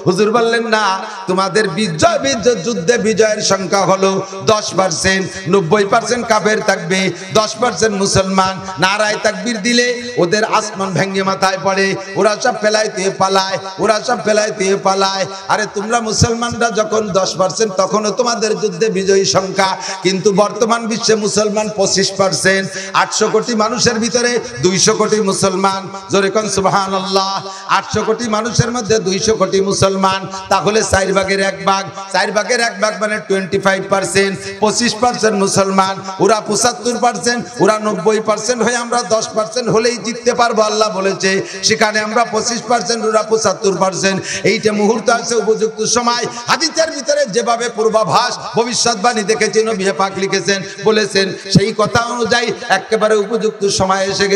[SPEAKER 1] হুজুর বললেন না, তোমাদের বিজয় যুদ্ধে বিজয়ের সংখ্যা হলো 10%, 90% কাফের থাকবে, 10% মুসলমান। নারায়ে তাকবীর দিলে ওদের আসমান ভেঙে মাথায় পড়ে, ওরা সব ফেলাইতে পালায়, ওরা সব ফেলাইতে পালায়। আরে তোমরা মুসলমানরা যখন 10%, তখনও তোমাদের যুদ্ধে বিজয়ী সংখ্যা। কিন্তু বর্তমান বিশ্বে মুসলমান 25%, 800 কোটি মানুষের ভিতরে 200 কোটি মুসলমান। জোরে কোন সুবহানাল্লাহ। 800 কোটি মানুষের মধ্যে 200 কোটি মুসলমান, তাহলে 4 ভাগের 1 ভাগ, 4 ভাগের 1 ভাগ মানে 25%, 25% মুসলমান। ওরা 75%, ওরা 90% হয়ে আমরা 10% হলেই জিততে পারবো। আল্লাহ বলেছে সেখানে আমরা 25%, ওরা 75%। এইটা মুহূর্ত আছে, উপযুক্ত সময়। হাদিসের ভিতরে যেভাবে পূর্বাভাস ভবিষ্যৎবাণী দেখেছেন, নবী পাক লিখেছেন, বলেছেন, সেই কথা অনুযায়ী একেবারে উপযুক্ত সময় এসে গেছে।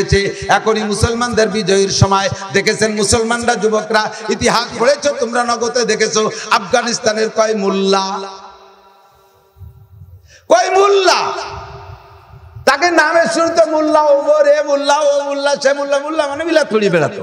[SPEAKER 1] এখনই মুসলমানদের বিজয়ের সময়। দেখেছেন মুসলমানরা, যুবকরা, ইতিহাস পড়েছো তোমরা, নগদে দেখেছো আফগানিস্তানের কয় মোল্লা, তাকে নামের শুরুতে মোল্লা, ওমর, এ মোল্লা, ও মোল্লা, সে মোল্লা, মোল্লা মানে মিলা থুড়ি বেড়াতো।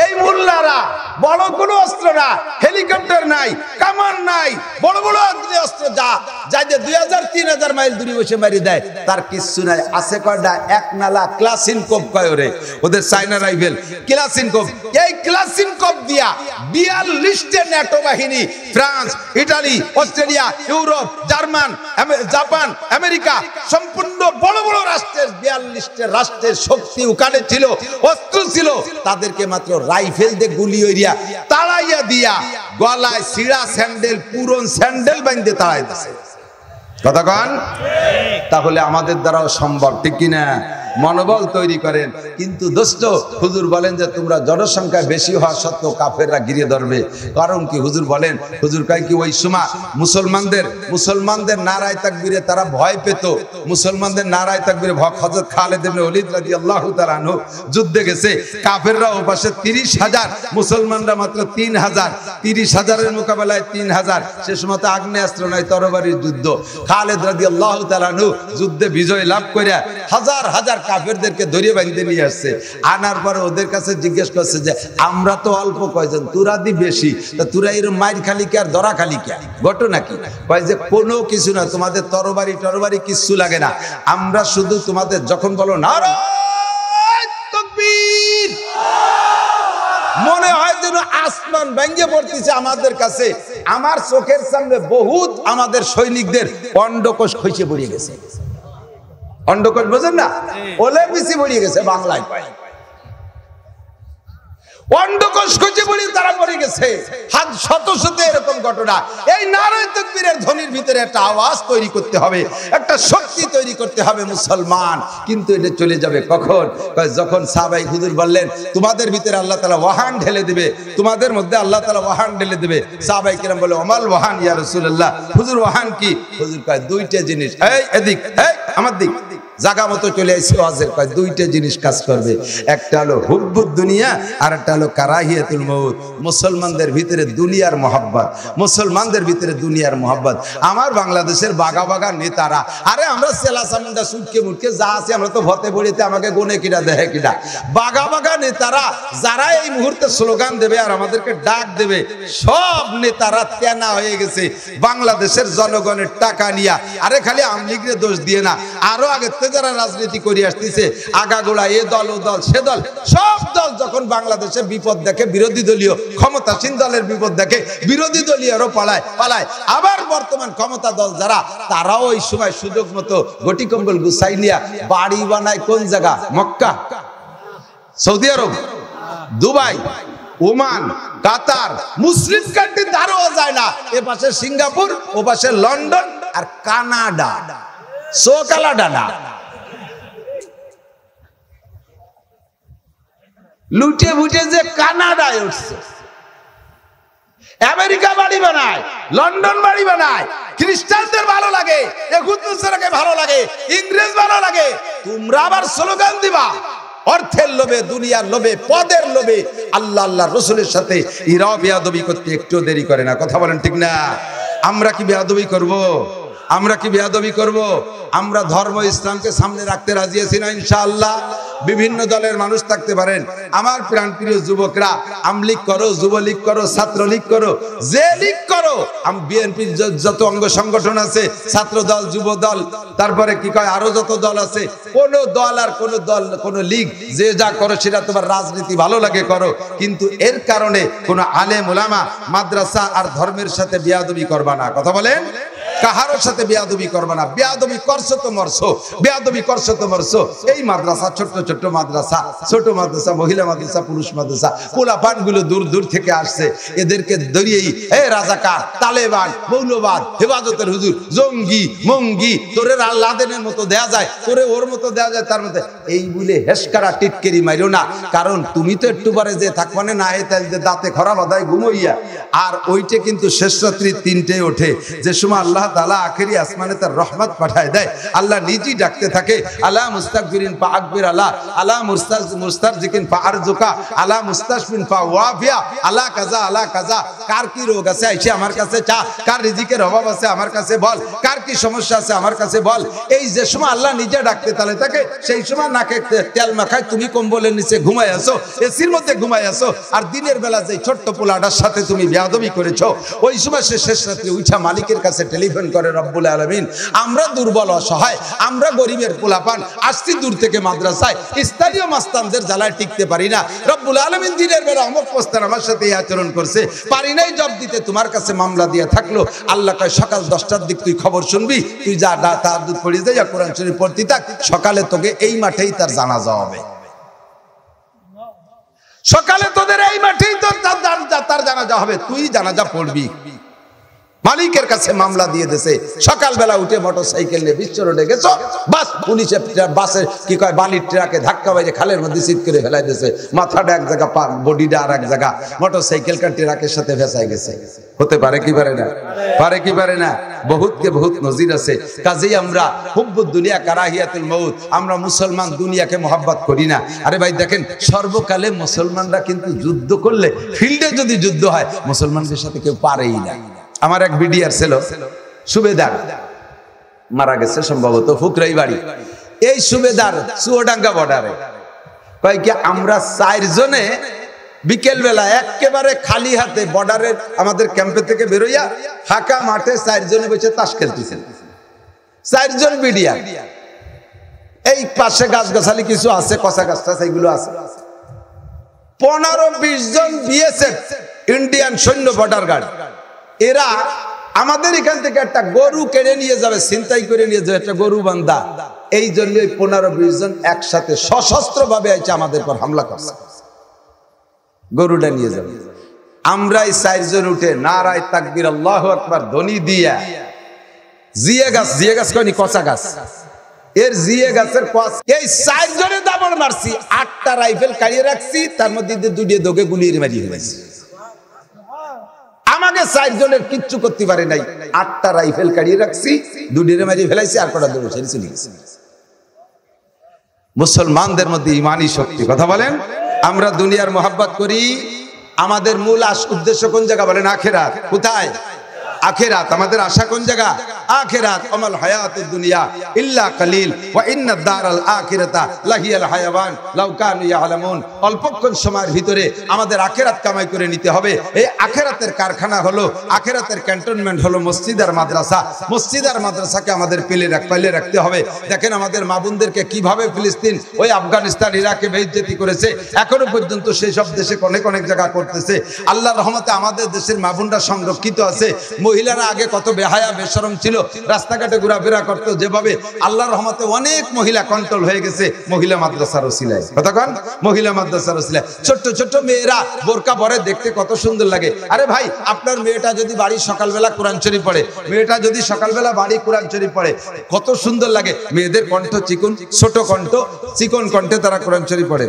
[SPEAKER 1] এই মোল্লারা বড় কোনো অস্ত্র না, হেলিকপ্টার নাই, কামান নাই, বড় বড় অস্ত্র যা যাইতে 2000-3000 মাইল দূরে বসে মারি দেয়, তার কিচ্ছু নাই। আছে কয়টা? এক নালা ক্লাসিনকোভ কয় ওরে, ওদের চায়না রাইফেল ক্লাসিনকোভ। এই ক্লাসিনকোভ দিয়া 42টা ন্যাটো বাহিনী, France, Italy, Australia, Europe, German, Japan, America, সম্পূর্ণ বড় বড় রাষ্ট্রের 42টা রাষ্ট্রের শক্তি ওখানে ছিল, অস্ত্র ছিল। তাদেরকে মাত্র রাইফেল দিয়ে গুলি হইয়া তাড়াইয়া দিয়া, গলায় সিরা স্যান্ডেল, পুরন স্যান্ডেল বাঁধতে তাড়াই দিছে। কথা কন? তাহলে আমাদের দ্বারাও সম্ভব, ঠিক কিনা? মনোবল তৈরি করেন। কিন্তু দোস্ত, হুজুর বলেন যে তোমরা জনসংখ্যা বেশি হওয়া সত্ত্বেও কাফেররা ঘিরে ধরবে। কারণ কি? হুজুর বলেন, হুজুর কয় কি, ওই সময় মুসলমানদের নারায়ে তাকবীরে তারা ভয় পেত। মুসলমানদের নারায়ে তাকবীরে হযরত খালিদ ইবনে ওলীদ রাদিয়াল্লাহু তাআলা আনহু যুদ্ধে গেছে, কাফেররা ওপাশে 30,000, মুসলমানরা মাত্র 3,000। 30,000-এর মোকাবেলায় 3,000। সে সময় তো আগ্নেয়াস্ত্র নাই, তরবারির যুদ্ধ। খালিদ রাদিয়াল্লাহু তাআলা আনহু যুদ্ধে বিজয় লাভ করে হাজার হাজার কাফেরদেরকে ধরে বাঁধতে নিয়ে আসছে। আনার পরে ওদের কাছে জিজ্ঞেস করছে যে আমরা তো অল্প কয়জন, তোরা দি বেশি, তা তোরা এরকম মাইর খালি কে আর ধরা খালি কে? ঘটনা কি? কয় যে কোনো কিছু না, তোমাদের তরবারি কিচ্ছু লাগে না। আমরা শুধু তোমাদের যখন বলো নারায়ে তাকবীর, মনে হয় যেন আসমান ভেঙে পড়তেছে আমাদের কাছে। আমার চোখের সামনে বহুত আমাদের সৈনিকদের অন্ডকোষ খসে পড়ে গেছে। অন্ডকোষ বোঝেন না? ওলে পিছি পড়ে গেছে বাংলায় পায়। অন্ডকোষ খসে পড়ে তারা পড়ে গেছে। শত শত এরকম ঘটনা। এই নারায়ে তাকবীরের ধ্বনির ভিতরে একটা আওয়াজ তৈরি করতে হবে, একটা শক্তি তৈরি করতে হবে মুসলমান। কিন্তু এটা চলে যাবে কখন? যখন সাহাবায়ে হুজুর বললেন তোমাদের ভিতরে আল্লাহ তাআলা ওয়াহান ঢেলে দিবে, তোমাদের মধ্যে আল্লাহ তাআলা ওয়াহান ঢেলে দিবে। সাহাবায়ে কিরাম বলে, ওমাল ওয়াহান ইয়া রাসূলুল্লাহ, হুজুর ওয়াহান কি? হুজুর কয় দুইটা জিনিস। এই এদিক, এই আমার দিক, জায়গা মতো চলে আসছে ওয়াজের। কয় দুইটা জিনিস কাজ করবে, একটা হলো হুব্বুদ দুনিয়া, আর একটা হলো কারাহিয়াতুল মউত। মুসলমানদের ভিতরে দুনিয়ার মহব্বত, মুসলমানদের ভিতরে দুনিয়ার মহব্বত। আমার বাংলাদেশের বাগা বাগা নেতারা, আরে আমরা সেলা সামুন্ডা সুটকে মুটকে যা আছে আমরা তো ভতে বড়িতে, আমাকে গনে কিনা দেহে কিনা। বাগা বাগা নেতারা যারা এই মুহূর্তে স্লোগান দেবে আর আমাদেরকে ডাক দেবে, সব নেতারা তেনা হয়ে গেছে বাংলাদেশের জনগণের টাকা নিয়া। আরে খালি আওয়ামী লীগের দোষ দিয়ে না, আরো আগে যারা রাজনীতি করে আসতেছে, আগাগোড়া এ দল ও দল সে দল, সব দল যখন বাংলাদেশে বিপদ দেখে, বিরোধী দলীয় ক্ষমতাসীন দলের বিপদ দেখে, বিরোধী দলীয়রও পালায়। আবার বর্তমান ক্ষমতা দল যারা, তারাও ওই সময় সুযোগ মতো গটি কম্বল গুছাই নিয়া বাড়ি বানায়। কোন জায়গা? মক্কা, সৌদি আরব, দুবাই, ওমান, কাতার, মুসলিম কান্ট্রি ধারও যায় না। এ পাশে সিঙ্গাপুর, ও পাশে লন্ডন আর কানাডা, সোকালাডা না। লুটে বুটে যে কানাডায় উঠছে, আমেরিকা বাড়ি বানায়, লন্ডন বাড়ি বানায়, খ্রিস্টানদের ভালো লাগে, ইহুদ নাসারাকে ভালো লাগে, ইংরেজ ভালো লাগে, তোমরা আবার স্লোগান দিবা অর্থের লোভে, দুনিয়ার লোভে, পদের লোভে। আল্লাহ আল্লাহ রসুলের সাথে ইরাও বেয়াদবি করতে একটু দেরি করে না। কথা বলেন ঠিক না? আমরা কি বেয়াদবি করব? আমরা কি বেয়াদবি করব? আমরা ধর্ম ইসলামকে সামনে রাখতে রাজি আছি না ইনশাআল্লাহ? বিভিন্ন দলের মানুষ থাকতে পারেন, আমার প্রাণপ্রিয় যুবকরা, আমলীগ করো, যুবলীগ করো, ছাত্রলীগ করো, যে লীগ করো, বিএনপির যত অঙ্গ সংগঠন আছে, ছাত্র দল, যুব দল, তারপরে কি কয় আরো যত দল আছে, কোন দল আর কোন দল, কোন লীগ, যে যা করো সেটা তোমার রাজনীতি ভালো লাগে করো, কিন্তু এর কারণে কোন আলেম ওলামা, মাদ্রাসা আর ধর্মের সাথে বেয়াদবি করবা না। কথা বলেন? কাহারোর সাথে বেয়াদবি করবে না। বেয়াদবি করছো তো মরছো, বেয়াদবি করছো তো মরছো। এই মাদ্রাসা, ছোট্ট ছোট্ট মাদ্রাসা, ছোট মাদ্রাসা, মহিলা মাদ্রাসা, পুরুষ মাদ্রাসা, পোলাপান গুলো দূর দূর থেকে আসছে, এদেরকে দড়িয়েই এ রাজাকার, তালেবান, মৌলবাদ, হেফাজতের হুজুর, জঙ্গি, মঙ্গি, তোরে লাদেনের মতো দেয়া যায়, তোরে ওর মতো দেয়া যায়, তার মধ্যে এই বলে হেসকারা টিটকেরি মাইরো না। কারণ তুমি তো একটু পরে যে থাকবানে না, এ তাই যে দাঁতে খরা বাঁধায় ঘুমইয়া, আর ওইটা কিন্তু শেষ রাত্রি 3টে ওঠে, যে সময় আল্লাহ তাআলা আখেরি আসমানে তার রহমত পাঠায় দেয়। আল্লাহ নিজেই ডাকতে থাকে, আলা মুস্তাগফিরিন ফা আকবির আলা, আলা মুস্তারজিকিন ফা আরজুকা, আলা মুস্তাশফিন ফা ওয়াফিয়া, আলা কাজা, আলা কাজা। কার কি রোগ আছে আইসে আমার কাছে চা, কার রিজিকের অভাব আছে আমার কাছে বল, কার কি সমস্যা আছে আমার কাছে বল। এই যে সময় আল্লাহ নিজে ডাকতে তালে থাকে, সেই সময় নাকে তেল মাখায় তুমি কম্বলের নিচে ঘুমায় আসো, এসির মধ্যে ঘুমায় আসো, আর দিনের বেলা যে ছোট্ট পোলাটার সাথে তুমি বেয়াদবি করেছো, ওই সময় সে শেষ রাত্রে উঠা মালিকের কাছে টেলিফোন করে, রব্বুল আলামিন, আমরা দুর্বল অসহায়, আমরা গরিবের পোলাপান, আসছি দূর থেকে মাদ্রাসায়, স্থানীয় মাস্তানদের জ্বালায় টিকতে পারি না। রব্বুল আলামিন দিনের বেলা অমুক পোস্তান আমার সাথে এই আচরণ করছে, পারি নাই জব দিতে, তোমার কাছে মামলা দিয়ে থাকলো। আল্লাহ কয় সকাল 10টার দিক তুই খবর শুনবি, তুই যা তাহাজ্জুদ পড়ি যা, কোরআন শরীফ পড়তে থাক, সকালে তোকে এই মাঠেই তার জানাজা হবে, সকালে তোদের এই মাঠেই তোর তার জানাজা হবে, তুই জানাজা পড়বি। মালিকের কাছে মামলা দিয়ে দিয়েছে, সকালবেলা উঠে মোটরসাইকেল নিয়ে বিশ্ব রোডে গেছো, বাস পুলিশে বাসের কি কয় বালির ট্রাকে ধাক্কা বাইরে খালের মধ্যে সিট করে ফেলাই দিয়েছে, মাথাটা এক জায়গা, বডিটা আর এক জায়গা, মোটরসাইকেল কার ট্রাকের সাথে ফেসাই গেছে। হতে পারে কি পারে না? পারে কি পারে না? বহুতকে বহুত নজির আছে। কাজেই আমরা হুব্বুদ দুনিয়া কারাহিয়াতুল মউত, আমরা মুসলমান দুনিয়াকে মহব্বত করি না। আরে ভাই দেখেন, সর্বকালে মুসলমানরা কিন্তু যুদ্ধ করলে, ফিল্ডে যদি যুদ্ধ হয়, মুসলমানদের সাথে কেউ পারেই না। আমার এক বিডিআর ছিল, সুবেদার, মারা গেছে সম্ভবত, ফুকরাই বাড়ি। এই সুবেদার চুয়াডাঙ্গা বর্ডারে কয় কি, আমরা 4 জনে বিকেল বেলা একেবারে খালি হাতে বর্ডারের আমাদের ক্যাম্পে থেকে বেরোইয়া ফাঁকা মাঠে 4 জনে বসে তাস খেলতেছেন। 4 জন বিডিআর, এই পাশে গাছগাছালি কিছু আছে, কচা গাছটা সেগুলো আছে। 15-20 জন বিএসএফ, ইন্ডিয়ান সৈন্য বর্ডার গার্ড, এরা আমাদের এখান থেকে একটা গরু কেড়ে নিয়ে যাবে, ছিনতাই করে নিয়ে যাবে, একটা গরু বান্ধা। এই জন্য 15-20 জন একসাথে সশস্ত্র ভাবে আইছে আমাদের পর হামলা করছে, গরুটা নিয়ে যাবে। আমরা এই 4 জন উঠে নারায়ে তাকবীর আল্লাহু আকবার ধ্বনি দিয়া, জিয়া গাছ কয়নি, কচা গাছ, এর জিয়া গাছের এই 4 জনে দাবড় মারছি, 8টা রাইফেল কাড়িয়ে রাখছি, তার মধ্যে 2 দোগে গুলি মারিয়ে ফেলেছি। আমাকে 4 জনের কিচ্ছু করতে পারে নাই, 8টা রাইফেল কাড়িয়ে রাখছি, 2 মারিয়ে ফেলাইছি, আর কটা দৌড় ছেড়ে চলে গেছি। মুসলমানদের মধ্যে ইমানি শক্তি। কথা বলেন, আমরা দুনিয়ার মোহাব্বত করি, আমাদের মূল উদ্দেশ্য কোন জায়গা বলেন? আখিরাত। কোথায়? আখিরাত। আমাদের আশা কোন জায়গা? আখিরাত। আমাল হায়াতুদ দুনিয়া ইল্লা কালিল ওয়া ইন্নাদ দারাল আখিরাতা লাহিয়াল হায়াওয়ান লাউ কানু ইয়ালামুন। অল্পক্ষণ সময়ের ভিতরে আমাদের আখিরাত কামাই করে নিতে হবে। এই আখিরাতের কারখানা হলো, আখিরাতের ক্যান্টনমেন্ট হলো মসজিদ আর মাদ্রাসা। মসজিদ আর মাদ্রাসাকে আমাদের পেলে রাখতে হবে। দেখেন আমাদের মা বোনদেরকে কিভাবে ফিলিস্তিন, ওই আফগানিস্তান, ইরাকে বেইজ্জতি করেছে, এখনো পর্যন্ত সেই সব দেশে অনেক জায়গা করতেছে। আল্লাহর রহমতে আমাদের দেশের মা বোনরা সংরক্ষিত আছে। মহিলারা আগে কত বেহায়া বেশরম ছিল, রাস্তাঘাটে ঘোরাফেরা করতো যেভাবে, আল্লাহর রহমতে অনেক মহিলা কন্ট্রোল হয়ে গেছে মহিলা মাদ্রাসার ওসিলায়। কতক্ষণ? মহিলা মাদ্রাসার ওসিলায়। ছোট্ট মেয়েরা বোরকা পরে, দেখতে কত সুন্দর লাগে। আরে ভাই, আপনার মেয়েটা যদি বাড়ি সকালবেলা কোরআন শরীফ পড়ে, মেয়েটা যদি সকালবেলা বাড়ি কোরআন শরীফ পড়ে, কত সুন্দর লাগে। মেয়েদের কণ্ঠ চিকন, ছোট কণ্ঠ, চিকন কণ্ঠে তারা কোরআন শরীফ পড়ে।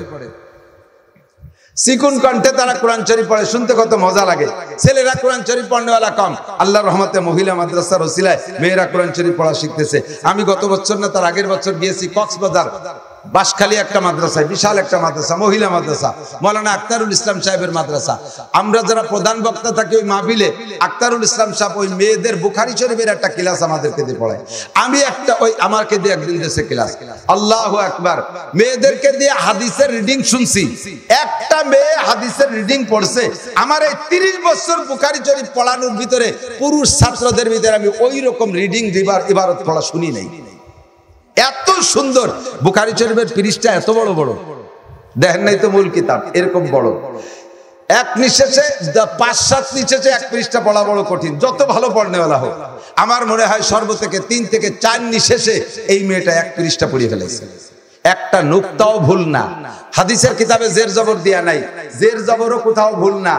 [SPEAKER 1] সিকুন কণ্ঠে তারা কোরআন শরীফ পড়ে, শুনতে কত মজা লাগে। ছেলেরা কোরআন শরীফ পড়নেওয়ালা কম, আল্লাহর রহমতে মহিলা মাদ্রাসার ওসিলায় মেয়েরা কোরআন শরীফ পড়া শিখতেছে। আমি গত বছর না তার আগের বছর গিয়েছি কক্সবাজার বাঁশখালী একটা মাদ্রাসায়, বিশাল একটা মাদ্রাসা, মহিলা মাদ্রাসা, মৌলানা আক্তারুল ইসলাম সাহেবের মাদ্রাসা। আমরা যারা প্রধান বক্তা থাকি ওই মাহফিলে আক্তারুল ইসলাম সাহেব ওই মেয়েদের বুখারী শরীফের একটা ক্লাস আমাদেরকে দিয়ে পড়ায়। আমি একটা ওই আমাকে দিয়ে একদিন দেশে ক্লাস, আল্লাহু আকবার, মেয়েদেরকে দিয়ে হাদিসের রিডিং শুনছি। একটা মেয়ে হাদিসের রিডিং পড়ছে, আমার এই 30 বছর বুখারী শরীফ পড়ানোর ভিতরে পুরুষ ছাত্রদের ভিতরে আমি ওই রকম রিডিং ইবারত পড়া শুনি নাই। এত সুন্দর বুখারী শরীফের পৃষ্ঠা এত বড় বড়, দেখেন নাই তো মূল কিতাব এরকম বড়, এক নিঃশেষে 5-7 নিঃশেষে এক পৃষ্ঠা পড়া বড় কঠিন, যত ভালো পড়নেওয়ালা হোক। আমার মনে হয় সর্ব থেকে 3 থেকে 4 নিঃশেষে এই মেয়েটা এক পৃষ্ঠা পড়িয়ে ফেলেছে, একটা নুক্তাও ভুল না। হাদিসের কিতাবে জের জবর দেয়া নাই, জের জবরও কোথাও ভুল না।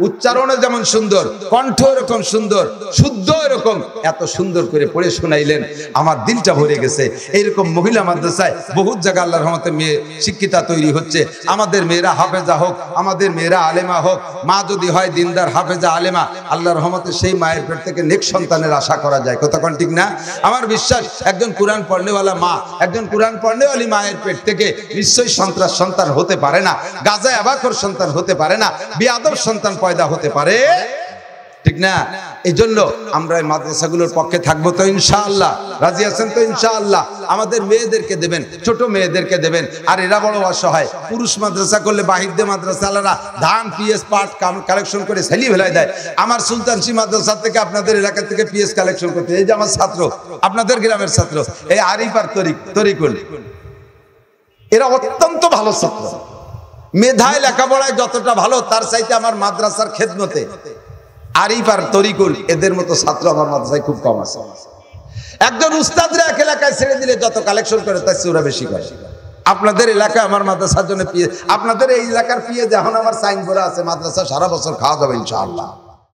[SPEAKER 1] উচ্চারণও যেমন সুন্দর, কণ্ঠ এরকম সুন্দর, শুদ্ধ এরকম, এত সুন্দর করে পড়ে শোনাইলেন, আমার দিলটা ভরে গেছে। এইরকম মহিলা মাদ্রাসায় বহুত জায়গা আল্লাহর রহমতে মেয়ে শিক্ষিতা তৈরি হচ্ছে। আমাদের মেয়েরা হাফেজা হোক, আমাদের মেয়েরা আলেমা হোক, মা যদি হয় দিনদার হাফেজা আলেমা, আল্লাহর রহমতে সেই মায়ের পেট থেকে নেক সন্তানের আশা করা যায়। কথা কোন ঠিক না? আমার বিশ্বাস একজন কোরআন পড়নেওয়ালা মা, একজন কোরআন পড়নেওয়ালি মায়ের পেট থেকে নিশ্চয়ই সন্ত্রাস সন্তান হতে পারে না, গাজায় আবাখর সন্তান হতে পারে না, বিয়াদব সন্তান পয়দা হতে পারে, ঠিক না? এই জন্য আমরা এই মাদ্রাসাগুলোর পক্ষে থাকবো তো ইনশাআল্লাহ। রাজি আছেন তো ইনশাআল্লাহ? আমাদের মেয়েদেরকে দেবেন, ছোট মেয়েদেরকে দেবেন। আর এরা বড় অসহায়, পুরুষ মাদ্রাসা করলে বাহিরদের মাদ্রাসাওয়ালারা ধান পিএস পাট কালেকশন করে ছেলি ফেলায় দেয়। আমার সুলতানসি মাদ্রাসা থেকে আপনাদের এলাকা থেকে পিএস কালেকশন করতে, এই যে আমার ছাত্র, আপনাদের গ্রামের ছাত্র, এই আরিফ আর তরিকুল, এরা অত্যন্ত ভালো ছাত্র, মেধায় লেখাপড়ায় যতটা ভালো তার চাইতে আমার মাদ্রাসার খেদমতে আরিফ আর তরিকুল এদের মতো ছাত্র আমার মাদ্রাসায় খুব কম আছে। একজন উস্তাদরা এক এলাকায় ছেড়ে দিলে যত কালেকশন করে তার চেয়ে ওরা বেশি করে। আপনাদের এলাকায় আমার মাদ্রাসার জন্য পিএ, আপনাদের এই এলাকার পিএ এখন আমার সাইন করা আছে, মাদ্রাসা সারা বছর খাওয়া যাবে ইনশাআল্লাহ।